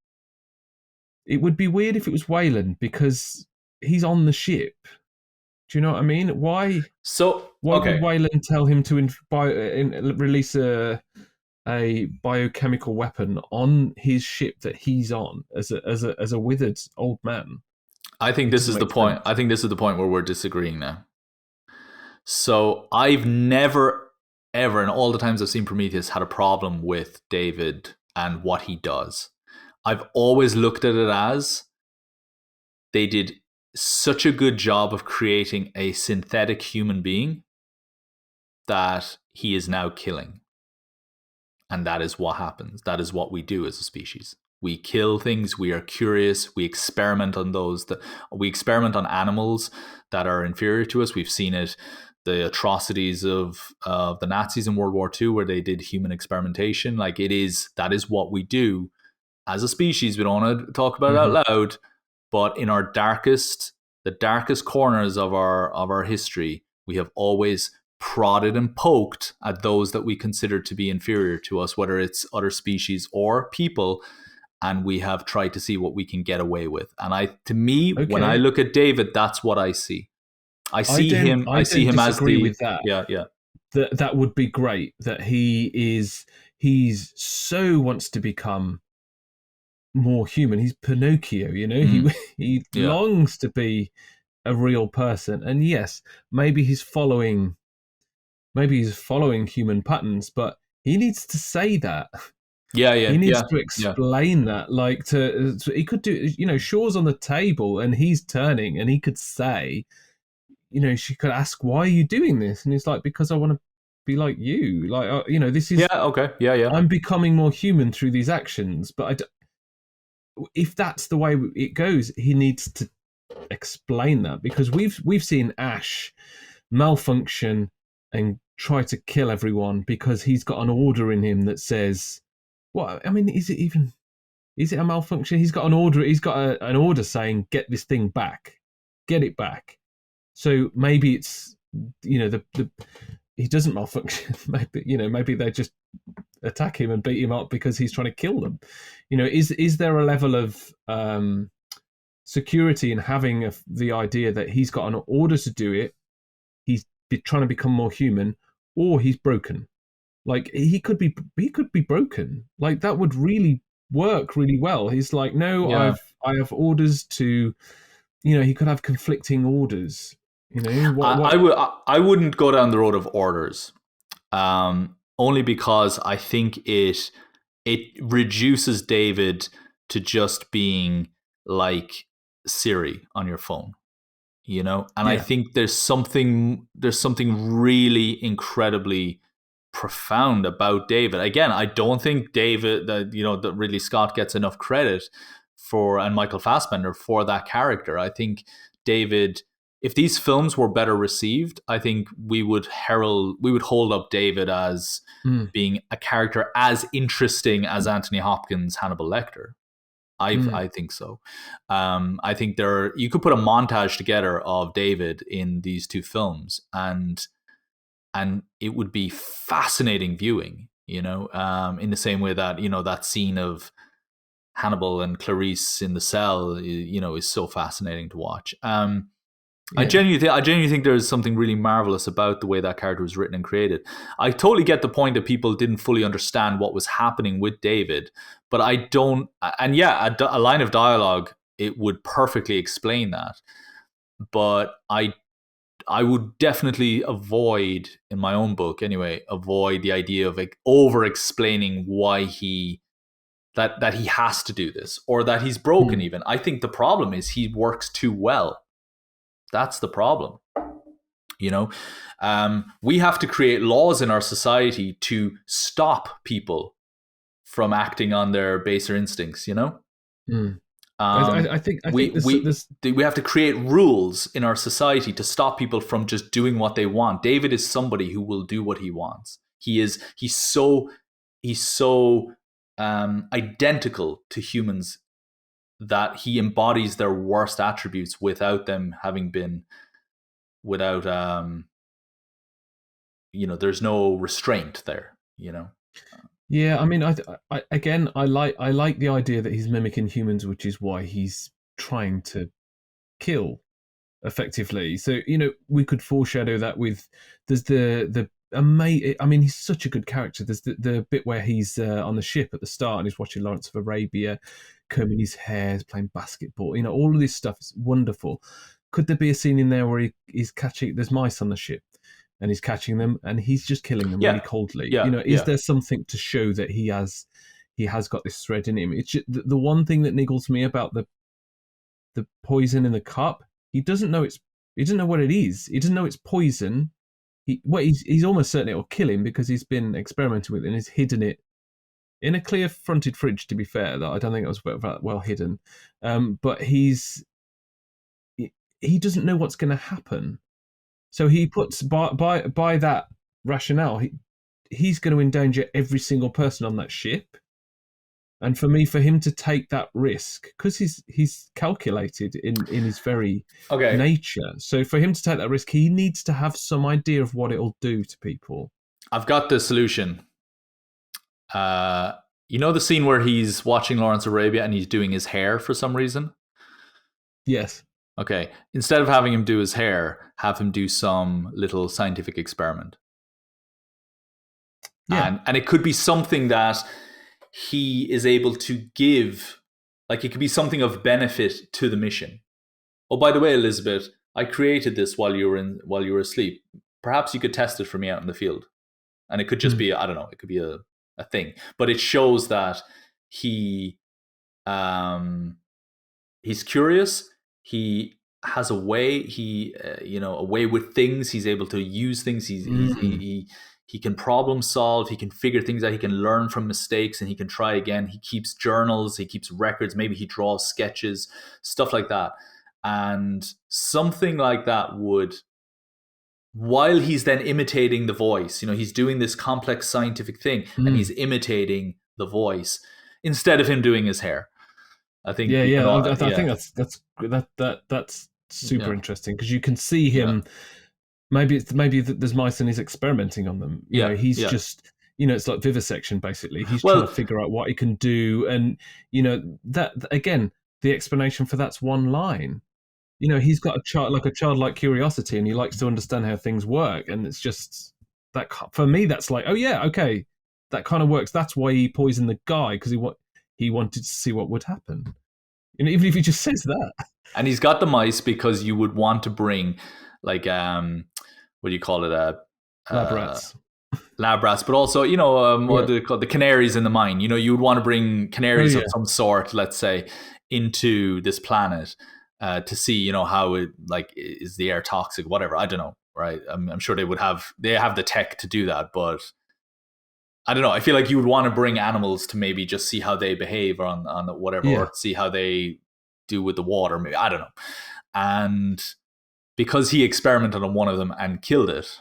It would be weird if it was Wayland because he's on the ship. Do you know what I mean? So, Why would okay. Wayland tell him to release a biochemical weapon on his ship that he's on as a withered old man? I think It this doesn't is the make point. sense. I think this is the point where we're disagreeing now. So I've never, ever, in all the times I've seen Prometheus, had a problem with David and what he does. I've always looked at it as they did such a good job of creating a synthetic human being that he is now killing. And that is what happens. That is what we do as a species. We kill things. We are curious. We experiment on we experiment on animals that are inferior to us. We've seen it, the atrocities of the Nazis in World War II, where they did human experimentation. That is what we do as a species. We don't want to talk about it out loud, but in the darkest corners of our history, we have always prodded and poked at those that we consider to be inferior to us, whether it's other species or people, and we have tried to see what we can get away with. And to me, when I Okay, look at David, that's what I see. I see him as disagree the with that. yeah. That would be great. That he's so wants to become more human. He's Pinocchio, you know. He Yeah. longs to be a real person, and yes, maybe he's following human patterns, but he needs to say that. Yeah, He needs yeah, to yeah. explain that. Like he could do, Shaw's on the table and he's turning, and he could say, she could ask, "Why are you doing this?" And he's like, "Because I want to be like you. Like, this is Yeah, okay. Yeah. I'm becoming more human through these actions." But if that's the way it goes, he needs to explain that, because we've seen Ash malfunction and try to kill everyone because he's got an order in him that says, "What? I mean, is it a malfunction? He's got an order. He's got an order saying, get this thing back, get it back." So maybe it's the he doesn't malfunction. Maybe they just attack him and beat him up because he's trying to kill them. Is there a level of security in having the idea that he's got an order to do it, he's trying to become more human, or he's broken? Like he could be broken. Like that would really work really well. He's like, no, Yeah. I have orders to, he could have conflicting orders. I wouldn't go down the road of orders, only because I think it reduces David to just being like Siri on your phone, and I Yeah. think there's something really incredibly profound about David. Again, I don't think that Ridley Scott gets enough credit and Michael Fassbender for that character. I think David, if these films were better received, I think we would hold up David as being a character as interesting as Anthony Hopkins' Hannibal Lecter. I think so. I think you could put a montage together of David in these two films, and it would be fascinating viewing. In the same way that that scene of Hannibal and Clarice in the cell, is so fascinating to watch. I genuinely think there is something really marvelous about the way that character was written and created. I totally get the point that people didn't fully understand what was happening with David, but I don't. And yeah, a line of dialogue, it would perfectly explain that. But I would definitely avoid, in my own book anyway, the idea of over explaining why that he has to do this, or that he's broken. Even I think the problem is he works too well. That's the problem. We have to create laws in our society to stop people from acting on their baser instincts. I think we this we have to create rules in our society to stop people from just doing what they want. David is somebody who will do what he wants. He's so identical to humans that he embodies their worst attributes without them having been without there's no restraint there. Yeah, I mean, I again, I like the idea that he's mimicking humans, which is why he's trying to kill effectively. So we could foreshadow that with there's the amazing. I mean, he's such a good character. There's the bit where he's on the ship at the start and he's watching Lawrence of Arabia, combing his hair, he's playing basketball. All of this stuff is wonderful. Could there be a scene in there where he's catching? There's mice on the ship, and he's catching them, and he's just killing them really coldly. Yeah, Is there something to show that he has got this thread in him? It's just, the one thing that niggles me about the poison in the cup. He doesn't know what it is. He doesn't know it's poison. He's almost certain it will kill him because he's been experimenting with it and he's hidden it in a clear fronted fridge. To be fair, that I don't think it was well hidden. But he doesn't know what's going to happen. So he puts by that rationale, he's going to endanger every single person on that ship. And for him to take that risk, because he's calculated in his very nature. So for him to take that risk, he needs to have some idea of what it'll do to people. I've got the solution. The scene where he's watching Lawrence of Arabia and he's doing his hair for some reason? Yes. Okay. Instead of having him do his hair, have him do some little scientific experiment. Yeah. And it could be something that he is able to give, like it could be something of benefit to the mission. Oh, by the way, Elizabeth, I created this while you were asleep. Perhaps you could test it for me out in the field. And it could just be, I don't know, it could be a thing. But it shows that he's curious. He has a way. A way with things. He's able to use things. He can problem solve. He can figure things out. He can learn from mistakes and he can try again. He keeps journals. He keeps records. Maybe he draws sketches, stuff like that. And something like that would, while he's then imitating the voice, he's doing this complex scientific thing and he's imitating the voice instead of him doing his hair. I think. I think that's super interesting because you can see him. Yeah. Maybe there's mice and he's experimenting on them. He's just it's like vivisection basically. He's trying to figure out what he can do, and that again, the explanation for that's one line. He's got a childlike curiosity, and he likes to understand how things work, and it's just that for me that's like, oh yeah, okay, that kind of works. That's why he poisoned the guy because he wanted to see what would happen. Even if he just says that. And he's got the mice because you would want to bring like what do you call it? Lab rats. Lab rats, but also, what do they call the canaries in the mine? You would want to bring canaries of some sort, let's say, into this planet to see, how it, like, is the air toxic, whatever. I don't know, right? I'm sure they have the tech to do that, but I don't know. I feel like you would want to bring animals to maybe just see how they behave on whatever, or see how they do with the water. Maybe, I don't know. And because he experimented on one of them and killed it,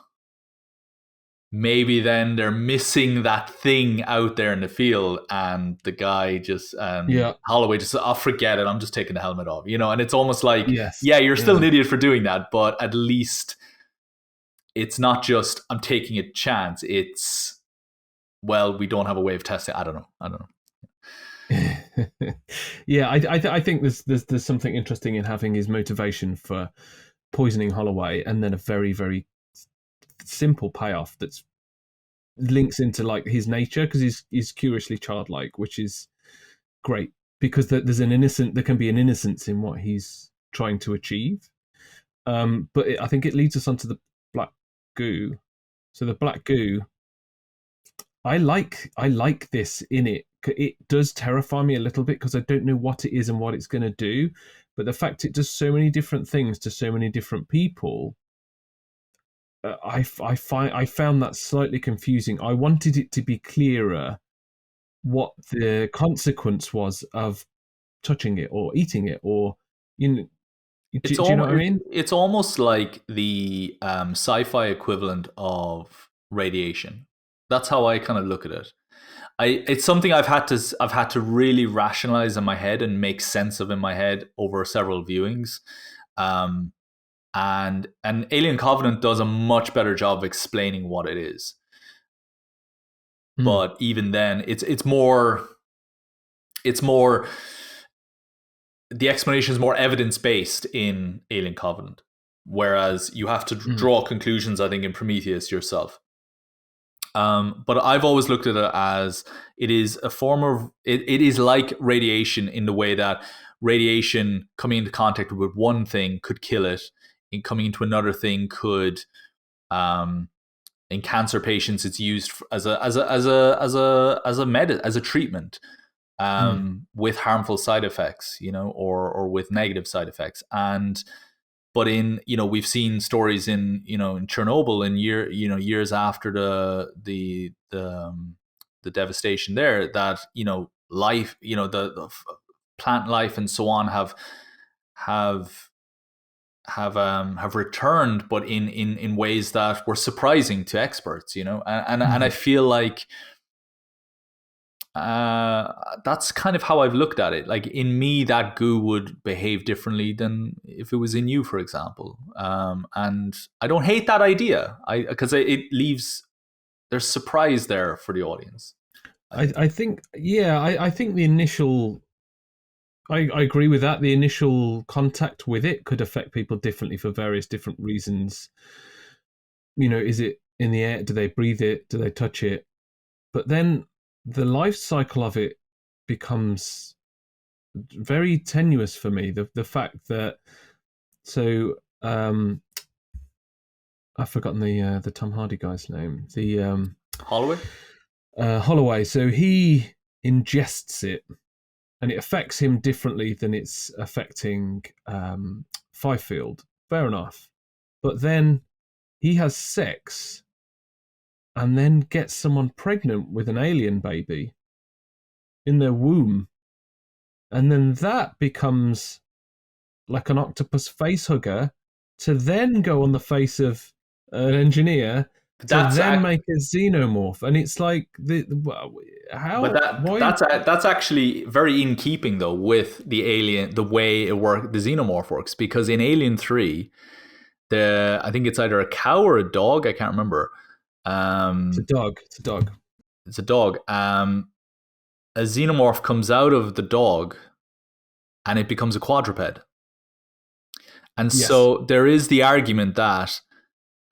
maybe then they're missing that thing out there in the field, and the guy just Holloway just, I'll forget it, I'm just taking the helmet off, and it's almost like, you're still an idiot for doing that, but at least it's not just I'm taking a chance, it's, well, we don't have a way of testing. I don't know. Yeah, I think there's something interesting in having his motivation for poisoning Holloway, and then a very, very simple payoff that's links into like his nature, because he's curiously childlike, which is great because there can be an innocence in what he's trying to achieve. But I think it leads us onto the black goo. So the black goo, I like this in it. It does terrify me a little bit because I don't know what it is and what it's going to do. But the fact it does so many different things to so many different people, I found that slightly confusing. I wanted it to be clearer what the consequence was of touching it or eating it, or you know, It's do you know what I almost mean? it's almost like the sci-fi equivalent of radiation. That's how I kind of look at it. It's something I've had to really rationalize in my head and make sense of in my head over several viewings. Um, and Alien Covenant does a much better job of explaining what it is. Mm, But even then, it's more the explanation is more evidence based in Alien Covenant, whereas you have to mm, draw conclusions. I think in Prometheus yourself. But I've always looked at it as it is a form of it is like radiation in the way that radiation coming into contact with one thing could kill it, and coming into another thing could um, in cancer patients it's used as a treatment mm, with harmful side effects, or with negative side effects. And but in we've seen stories in Chernobyl in years after the devastation there, that life, the plant life and so on have have returned, but in ways that were surprising to experts, and I mm. feel like that's kind of how I've looked at it. Like in me, that goo would behave differently than if it was in you, for example. And I don't hate that idea, because it leaves there's surprise there for the audience, I think. I think, yeah, I think the initial, I agree with that. The initial contact with it could affect people differently for various different reasons. Is it in the air? Do they breathe it? Do they touch it? But then the life cycle of it becomes very tenuous for me. The fact that, so I've forgotten the Tom Hardy guy's name. The Holloway. Holloway. So he ingests it, and it affects him differently than it's affecting Fifield. Fair enough, but then he has sex and then gets someone pregnant with an alien baby in their womb, and then that becomes like an octopus face hugger to then go on the face of an engineer to That's then ac- make a xenomorph. And it's like, but how, why? that's actually very in keeping though with the alien, the way it works, the xenomorph works, because in Alien 3, I think it's either a cow or a dog, I can't remember. It's a dog. It's a dog. It's a dog. A xenomorph comes out of the dog and it becomes a quadruped. And Yes. so there is the argument that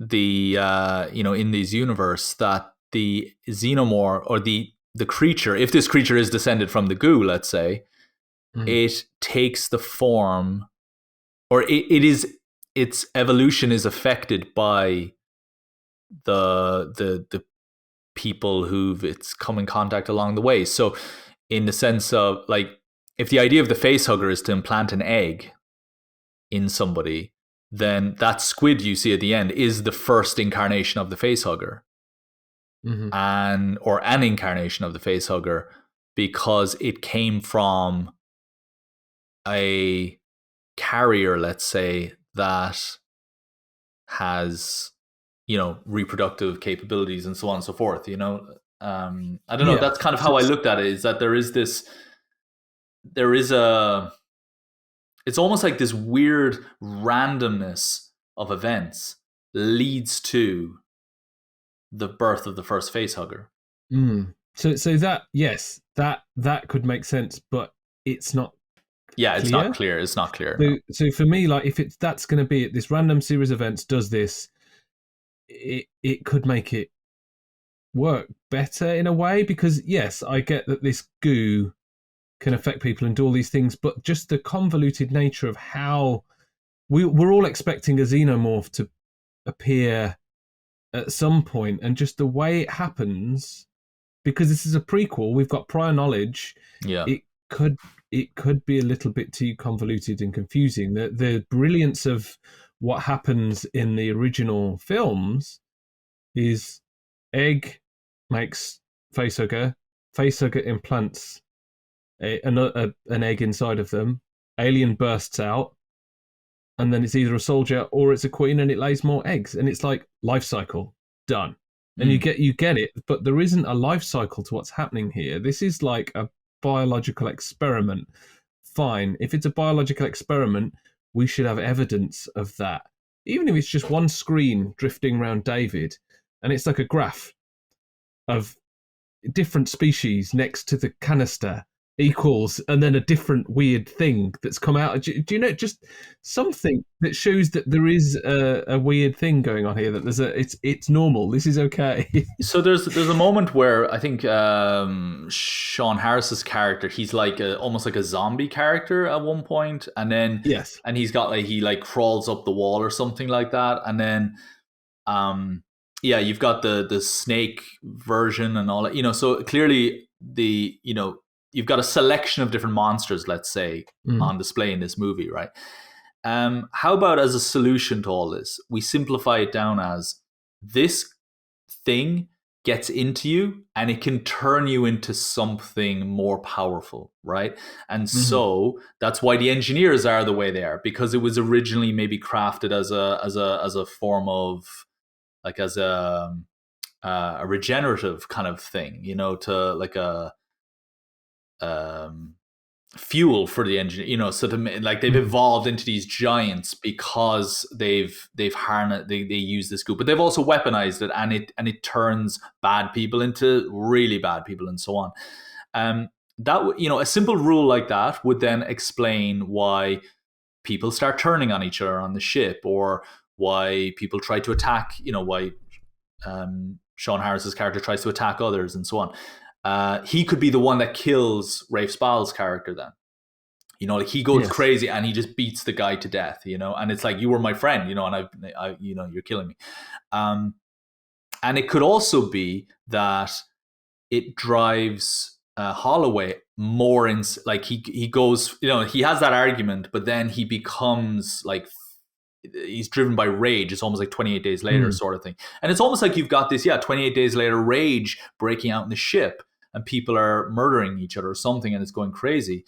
in this universe, that the xenomorph, or the creature, if this creature is descended from the goo, let's say, Mm. it takes the form, or its evolution is affected by the people who've it's come in contact along the way. So in the sense of, like, if the idea of the face hugger is to implant an egg in somebody, then that squid you see at the end is the first incarnation of the face hugger, Hmm. or an incarnation of the face hugger, because it came from a carrier, let's say, that has reproductive capabilities and so on and so forth. I don't know, Yeah. that's kind of So, how I looked at it, is that there is a it's almost like this weird randomness of events leads to the birth of the first face hugger. so that, yes, that could make sense, but it's not Yeah, it's not clear. clear. It's not clear. No. So for me, like, if it's that's going to be it, this random series of events does this, it could make it work better in a way, because yes, I get that this goo can affect people and do all these things, but just the convoluted nature of how we're all expecting a xenomorph to appear at some point, and just the way it happens, because this is a prequel, we've got prior knowledge. Yeah. It could it could be a little bit too convoluted and confusing. The brilliance of what happens in the original films is egg makes facehugger, facehugger implants an egg inside of them. Alien bursts out, and then it's either a soldier or it's a queen, and it lays more eggs. And it's like life cycle done, and Mm. you get it. But there isn't a life cycle to what's happening here. This is like a biological experiment. Fine, if it's a biological experiment, we should have evidence of that, even if it's just one screen drifting around David, and it's like a graph of different species next to the canister equals, and then a different weird thing that's come out. Do you know, just something that shows that there is a weird thing going on here, that it's normal, this is okay. So there's a moment where I think Sean Harris's character, he's like almost like a zombie character at one point, and then Yes. and he's got like, he like crawls up the wall or something like that, and then yeah, you've got the snake version and all that, so clearly you've got a selection of different monsters, let's say, on display in this movie, right? How about, as a solution to all this, we simplify it down as this thing gets into you and it can turn you into something more powerful, right? And so that's why the engineers are the way they are, because it was originally maybe crafted as a form of, like, as a regenerative kind of thing, to like a fuel for the engine, so like they've evolved into these giants because they've harnessed, they use this goo, but they've also weaponized it, and it turns bad people into really bad people, and so on. That a simple rule like that would then explain why people start turning on each other on the ship, or why people try to attack, why Sean Harris's character tries to attack others, and so on. He could be the one that kills Rafe Spall's character then. Like he goes crazy and he just beats the guy to death, and it's like, you were my friend, and I you're killing me. And it could also be that it drives Holloway more in, like, he goes, he has that argument, but then he becomes like, he's driven by rage. It's almost like 28 Days Later sort of thing. And it's almost like you've got this, 28 Days Later rage breaking out in the ship, and people are murdering each other or something, and it's going crazy.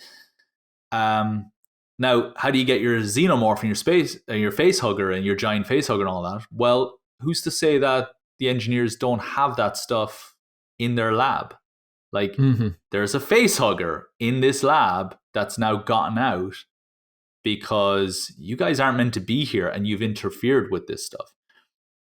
Now, how do you get your xenomorph and your face hugger and your giant face hugger and all that? Well, who's to say that the engineers don't have that stuff in their lab? Like, there's a face hugger in this lab that's now gotten out because you guys aren't meant to be here and you've interfered with this stuff.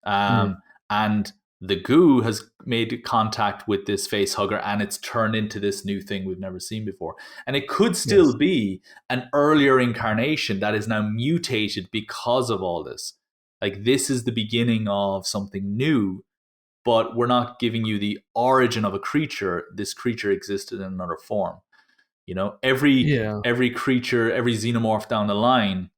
And the goo has made contact with this face hugger, and it's turned into this new thing we've never seen before. And it could still be an earlier incarnation that is now mutated because of all this. Like, this is the beginning of something new, but we're not giving you the origin of a creature. This creature existed in another form. Every creature, every xenomorph down the line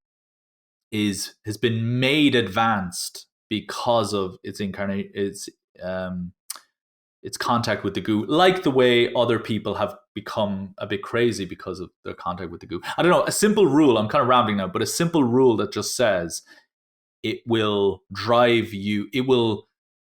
has been made advanced because of its contact with the goo, like the way other people have become a bit crazy because of their contact with the goo. I don't know, a simple rule, I'm kind of rambling now, but a simple rule that just says it will drive you, it will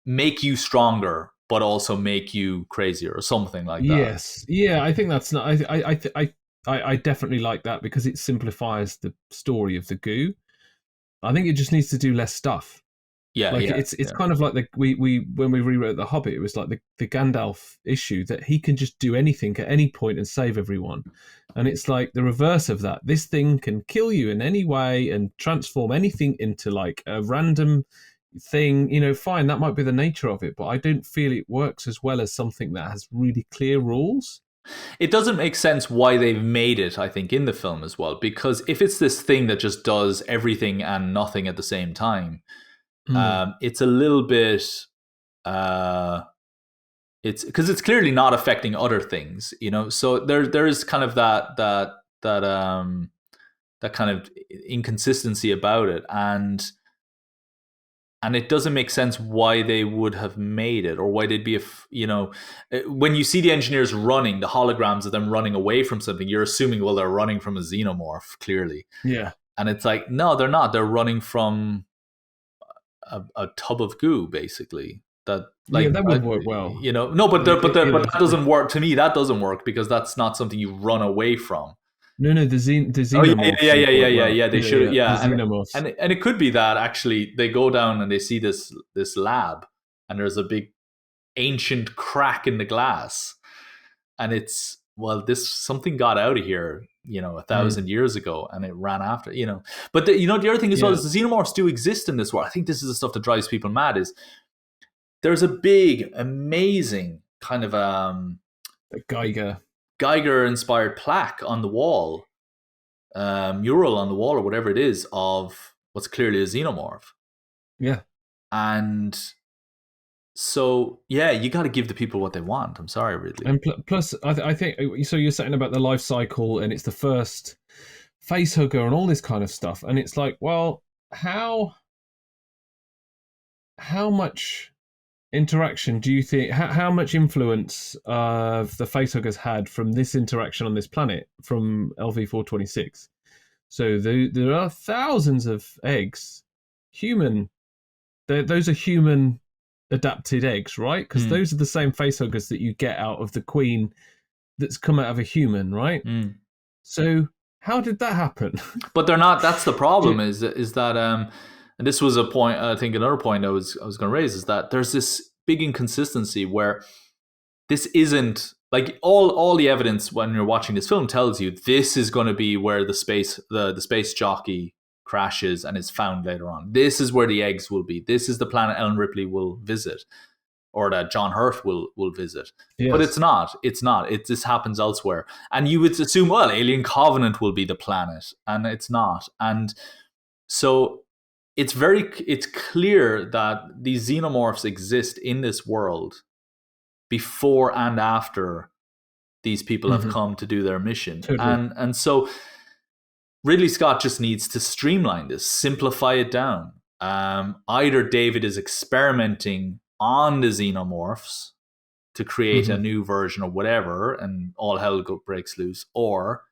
make you stronger, but also make you crazier, or something like that. Yes, yeah, I think that's not. I definitely like that, because it simplifies the story of the goo. I think it just needs to do less stuff. It's kind of like we when we rewrote The Hobbit, it was like the Gandalf issue, that he can just do anything at any point and save everyone. And it's like the reverse of that. This thing can kill you in any way and transform anything into like a random thing. Fine, that might be the nature of it, but I don't feel it works as well as something that has really clear rules. It doesn't make sense why they've made it, I think, in the film as well, because if it's this thing that just does everything and nothing at the same time, it's a little bit it's because it's clearly not affecting other things, so there is kind of that kind of inconsistency about it, and it doesn't make sense why they would have made it, or why they'd be, when you see the engineers running, the holograms of them running away from something, you're assuming, well, they're running from a xenomorph, clearly. Yeah. And it's like, no, they're not. They're running from a tub of goo, basically. that Yeah, like that would work well. no, but but that It- doesn't work to me. That doesn't work because that's not something you run away from. no, the Oh xenomorphs would work well. yeah. They Yeah, should, yeah, the yeah, xenomorphs. and it could be that actually they go down and they see this lab, and there's a big ancient crack in the glass, and it's well, this something got out of here, 1,000 years ago, and it ran after, But the other thing as well Yeah, is the xenomorphs do exist in this world. I think this is the stuff that drives people mad. Is there's a big, amazing kind of the Geiger. Geiger inspired plaque on the wall, mural on the wall or whatever it is of what's clearly a xenomorph. Yeah, And so, yeah, you got to give the people what they want. I'm sorry, Ridley. and plus, I think so. You're saying about the life cycle, and it's the first face hugger and all this kind of stuff, and it's like, well, how much interaction do you think? How much influence the facehuggers had from this interaction on this planet from LV-426? So there are thousands of eggs, human. Those are human adapted eggs, right? Because those are the same facehuggers that you get out of the queen that's come out of a human, right? So how did that happen? But they're not. That's the problem. Is that and this was a point. I think another point I was going to raise is that there's this big inconsistency where this isn't like all the evidence when you're watching this film tells you this is going to be where the space jockey crashes and is found later on. This is where the eggs will be. This is the planet Ellen Ripley will visit, or that John Hurt will visit. Yes. But it's not. This happens elsewhere. And you would assume, well, Alien Covenant will be the planet, and it's not. And so it's clear that these xenomorphs exist in this world before and after these people have come to do their mission. Totally. And so Ridley Scott just needs to streamline this, simplify it down. Either David is experimenting on the xenomorphs to create a new version of whatever, and all hell breaks loose, or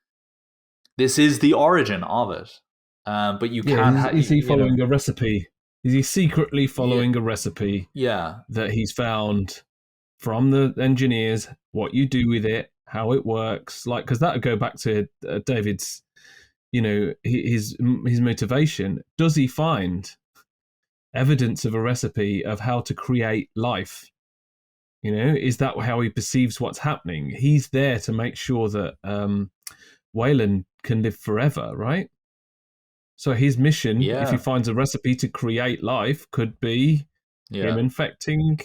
this is the origin of it. But you can't. Is he following a recipe? Is he secretly following a recipe? Yeah, that he's found from the engineers, what you do with it, how it works, like, because that would go back to David's, his motivation. Does he find evidence of a recipe of how to create life? Is that how he perceives what's happening? He's there to make sure that Wayland can live forever, right? So his mission, if he finds a recipe to create life, could be him infecting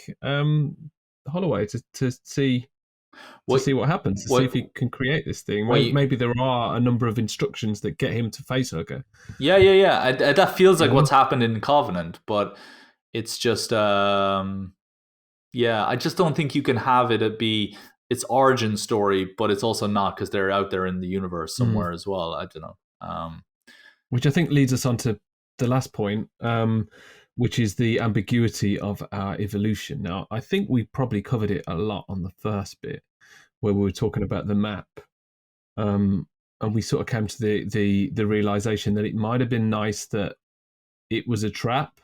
Holloway to see what happens, see if he can create this thing. Maybe there are a number of instructions that get him to facehugger. Yeah. That feels like what's happened in Covenant, but it's just, I just don't think you can have it be its origin story, but it's also not, because they're out there in the universe somewhere as well. I don't know. Which I think leads us on to the last point, which is the ambiguity of our evolution. Now, I think we probably covered it a lot on the first bit, where we were talking about the map, and we sort of came to the realization that it might have been nice that it was a trap,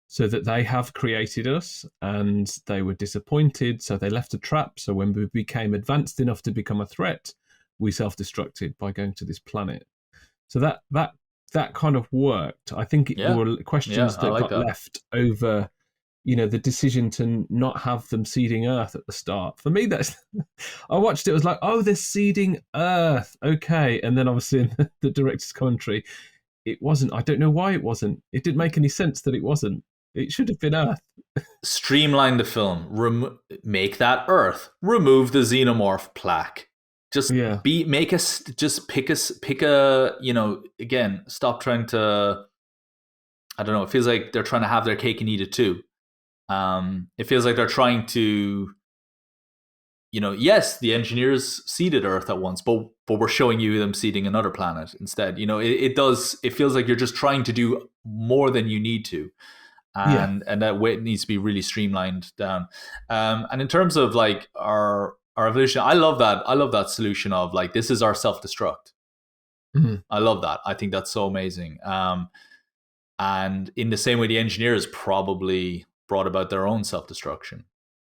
so that they have created us, and they were disappointed, so they left a trap. So when we became advanced enough to become a threat, we self-destructed by going to this planet. So that kind of worked. I think there were questions that got left over, the decision to not have them seeding Earth at the start. For me, I watched it, was like, oh, they're seeding Earth. Okay. And then obviously in the director's commentary, it wasn't. I don't know why it wasn't. It didn't make any sense that it wasn't. It should have been Earth. Streamline the film. Make that Earth. Remove the xenomorph plaque. Just pick a, again, stop trying to, I don't know, it feels like they're trying to have their cake and eat it too. It feels like they're trying to, yes, the engineers seeded Earth at once, but we're showing you them seeding another planet instead. It feels like you're just trying to do more than you need to. And that way it needs to be really streamlined down. And in terms of like our evolution, I love that solution of like, this is our self-destruct. I love that. I think that's so amazing. And in the same way, the engineers probably brought about their own self-destruction.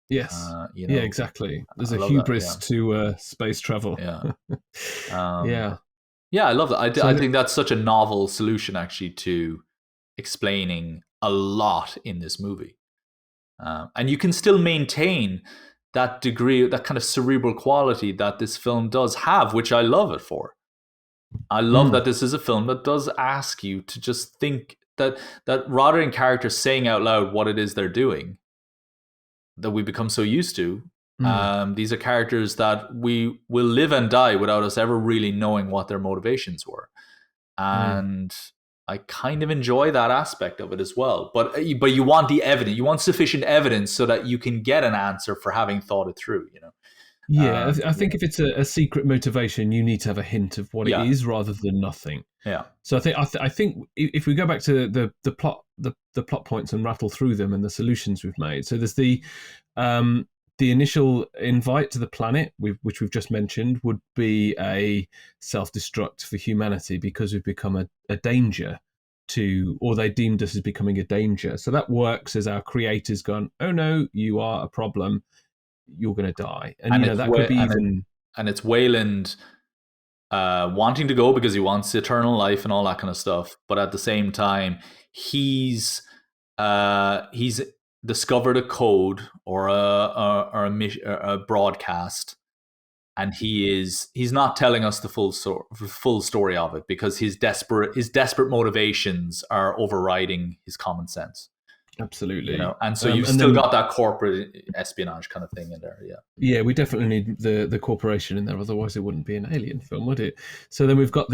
Yes. You Yeah, know, exactly. There's I a love that. hubris Yeah, to space travel. yeah, um, Yeah. yeah. I love that. I So think that's such a novel solution, actually, to explaining a lot in this movie, and you can still maintain that degree, that kind of cerebral quality that this film does have, which I love it for. I love that this is a film that does ask you to just think that rather than characters saying out loud what it is they're doing, that we become so used to. These are characters that we will live and die without us ever really knowing what their motivations were, and I kind of enjoy that aspect of it as well. But you want the evidence, you want sufficient evidence so that you can get an answer for having thought it through. yeah, I think if it's a secret motivation, you need to have a hint of what it Yeah. is rather than nothing. Yeah. So I think if we go back to the plot the plot points and rattle through them and the solutions we've made. So there's the initial invite to the planet, which we've just mentioned, would be a self-destruct for humanity because we've become a danger to, or they deemed us as becoming a danger. So that works as our creators gone, oh no, you are a problem, you're going to die. And it's that could be even... and it's Wayland wanting to go because he wants eternal life and all that kind of stuff, but at the same time he's discovered a code or a broadcast, and he's not telling us the full story of it because his desperate motivations are overriding his common sense. Absolutely. And so you've still got that corporate espionage kind of thing in there. Yeah, we definitely need the corporation in there, otherwise it wouldn't be an Alien film, would it? So then we've got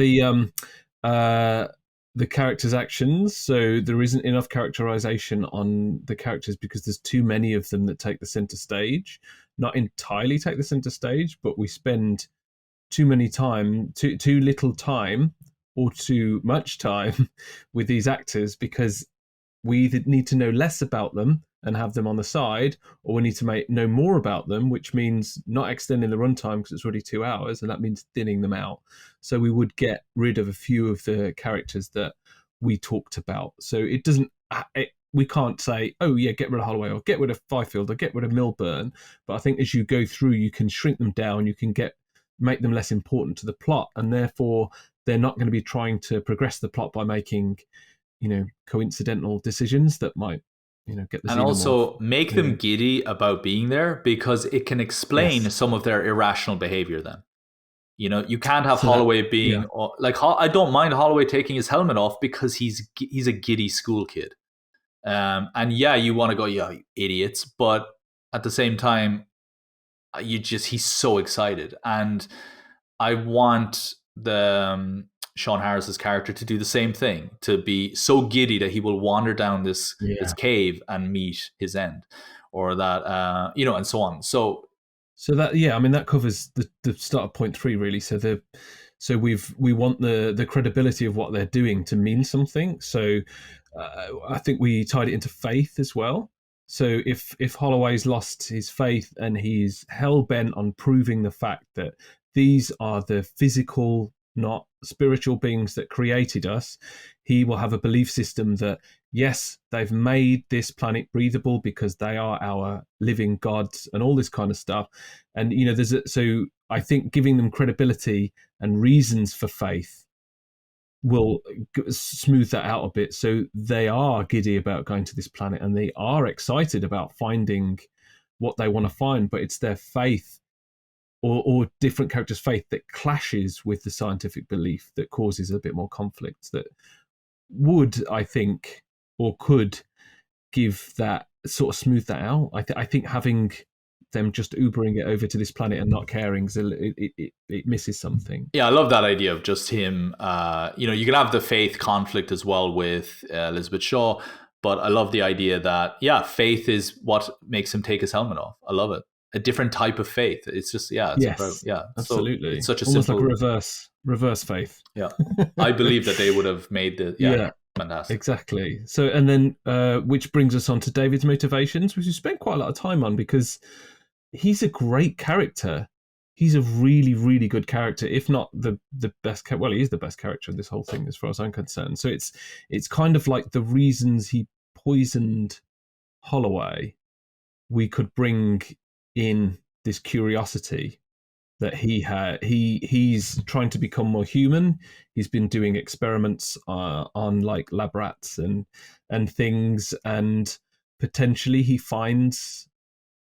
the characters' actions. So there isn't enough characterization on the characters because there's too many of them that take the center stage. Not entirely take the center stage, but we spend too little time or too much time with these actors because we either need to know less about them and have them on the side, or we need to know more about them, which means not extending the runtime because it's already 2 hours, and that means thinning them out. So we would get rid of a few of the characters that we talked about. So it doesn't... we can't say, oh yeah, get rid of Holloway or get rid of Fifield or get rid of Milburn. But I think as you go through, you can shrink them down, you can make them less important to the plot, and therefore they're not going to be trying to progress the plot by making coincidental decisions that might get the... And also make them giddy about being there, because it can explain some of their irrational behavior then. You can't have Holloway being like... I don't mind Holloway taking his helmet off because he's a giddy school kid, and you want to go, yeah, you idiots, but at the same time he's so excited, and I want the Sean Harris's character to do the same thing, to be so giddy that he will wander down this cave and meet his end, or that and so on. So that, I mean, that covers the start of point 3 really. So we want the credibility of what they're doing to mean something. So I think we tied it into faith as well. So if Holloway's lost his faith and he's hell bent on proving the fact that these are the physical, not spiritual beings that created us, he will have a belief system that yes, they've made this planet breathable because they are our living gods and all this kind of stuff. And so I think giving them credibility and reasons for faith will smooth that out a bit, so they are giddy about going to this planet and they are excited about finding what they want to find, but it's their faith or different characters' faith that clashes with the scientific belief that causes a bit more conflict, that would, I think, or could give that, sort of smooth that out. I think having them just Ubering it over to this planet and not caring, it misses something. Yeah, I love that idea of just him. You can have the faith conflict as well with Elizabeth Shaw, but I love the idea that faith is what makes him take his helmet off. I love it. A different type of faith. It's just absolutely. So it's such a almost simple, like a reverse faith. Yeah, I believe that they would have made the fantastic. Exactly. So, and then which brings us on to David's motivations, which we spent quite a lot of time on because he's a great character. He's a really, really good character, if not the best. Well, he is the best character in this whole thing, as far as I'm concerned. So it's kind of like the reasons he poisoned Holloway, we could bring in this curiosity that he's trying to become more human. He's been doing experiments on like lab rats and things, and potentially he finds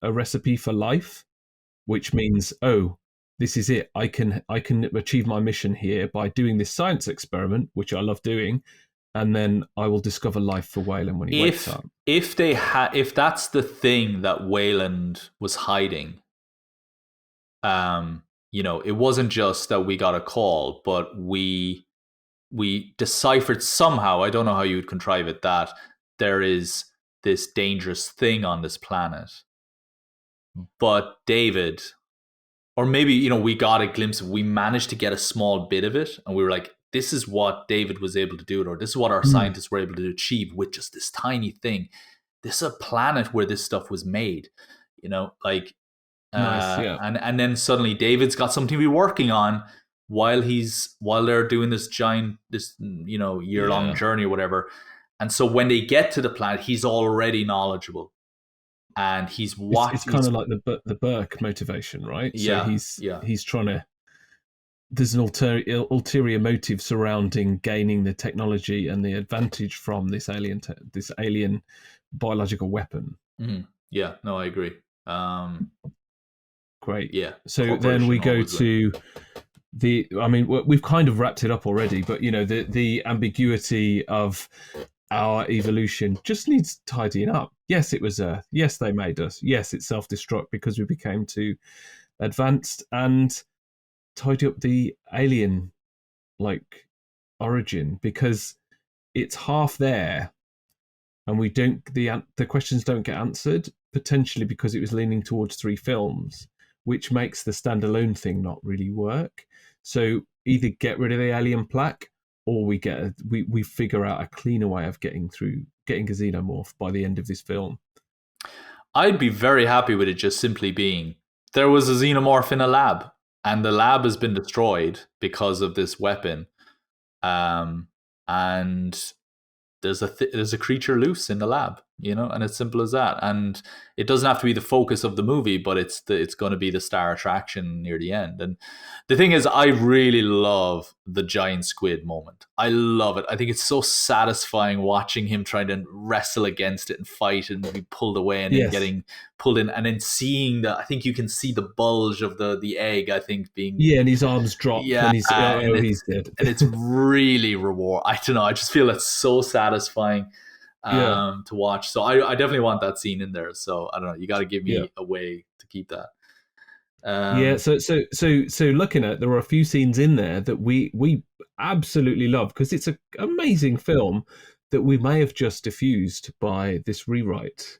a recipe for life, which means, oh, this is it. I can achieve my mission here by doing this science experiment, which I love doing, and then I will discover life for Wayland when he wakes up. If that's the thing that Wayland was hiding, it wasn't just that we got a call, but we deciphered somehow, I don't know how you would contrive it, that there is this dangerous thing on this planet. But David, or maybe, we got a glimpse of, we managed to get a small bit of it, and we were like, this is what David was able to do, or this is what our scientists were able to achieve with just this tiny thing. This is a planet where this stuff was made, like, nice, yeah. And then suddenly David's got something to be working on while they're doing this giant, year-long journey or whatever. And so when they get to the planet, he's already knowledgeable. And he's watching. It's kind of like the Burke motivation, right? Yeah. So he's trying to. There's an ulterior motive surrounding gaining the technology and the advantage from this alien biological weapon. Mm-hmm. Yeah. No, I agree. Great. Yeah. So then we go to we've kind of wrapped it up already, but the ambiguity of our evolution just needs tidying up. Yes, it was Earth. Yes, they made us. Yes, it's self-destruct because we became too advanced, and tidy up the alien origin, because it's half there and the questions don't get answered, potentially because it was leaning towards 3 films, which makes the standalone thing not really work. So either get rid of the alien plaque, or we figure out a cleaner way of getting a xenomorph by the end of this film. I'd be very happy with it just simply being, there was a xenomorph in a lab, and the lab has been destroyed because of this weapon, and there's a creature loose in the lab, and it's simple as that. And it doesn't have to be the focus of the movie, but it's going to be the star attraction near the end. And the thing is, I really love the giant squid moment. I love it. I think it's so satisfying watching him trying to wrestle against it and fight and be pulled away and then getting pulled in, and then seeing I think you can see the bulge of the egg, I think, being... Yeah, and his arms drop. Yeah, and he's dead. And it's really rewarding. I don't know, I just feel it's so satisfying to watch. So I definitely want that scene in there. So I don't know, you got to give me a way to keep that. So looking at, there are a few scenes in there that we absolutely love, because it's an amazing film that we may have just diffused by this rewrite.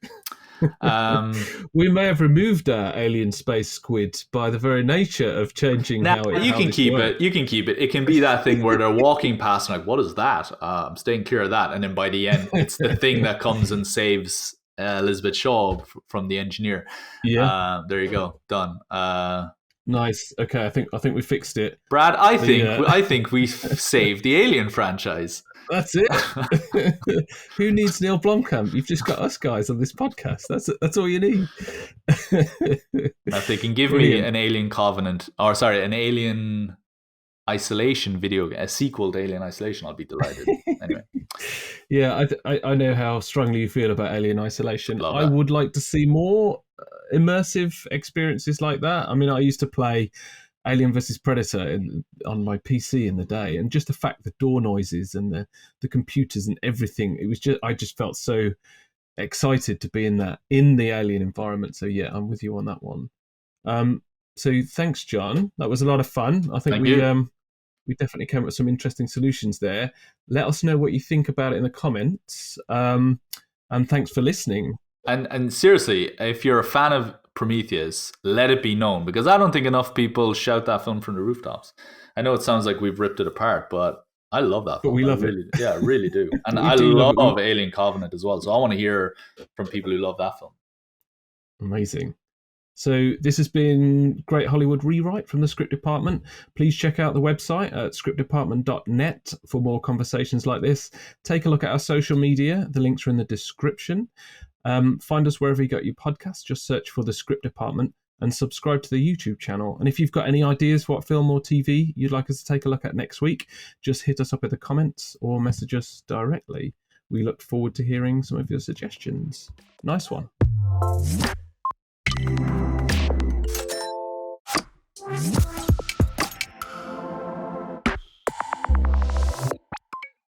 We may have removed our alien space squid by the very nature of changing how it. You can keep it. You can keep it. It can be that thing where they're walking past and like, what is that? I'm staying clear of that. And then by the end, it's the thing that comes and saves Elizabeth Shaw from the engineer. Yeah. There you go. Done. Nice. Okay. I think we fixed it, Brad. I think we saved the Alien franchise. That's it. Who needs Neil Blomkamp? You've just got us guys on this podcast. That's all you need. If they can give me an Alien Covenant, an Alien Isolation video, a sequel to Alien Isolation, I'll be delighted. Anyway. Yeah, I know how strongly you feel about Alien Isolation. I would like to see more immersive experiences like that. I mean, I used to play Alien vs Predator on my PC in the day, and just the fact, the door noises and the computers and everything, I just felt so excited to be in the alien environment. So yeah, I'm with you on that one. So thanks, John. That was a lot of fun. I think we definitely came up with some interesting solutions there. Let us know what you think about it in the comments. And thanks for listening. And seriously, if you're a fan of Prometheus, let it be known, because I don't think enough people shout that film from the rooftops. I know it sounds like we've ripped it apart, but I love that film. But we love it. Yeah, I really do. And I love Alien Covenant as well. So I want to hear from people who love that film. Amazing. So this has been Great Hollywood Rewrite from the Script Department. Please check out the website at scriptdepartment.net for more conversations like this. Take a look at our social media. The links are in the description. Find us wherever you get your podcasts. Just search for The Script Department and subscribe to the YouTube channel. And if you've got any ideas for what film or TV you'd like us to take a look at next week, just hit us up in the comments or message us directly. We look forward to hearing some of your suggestions. Nice one.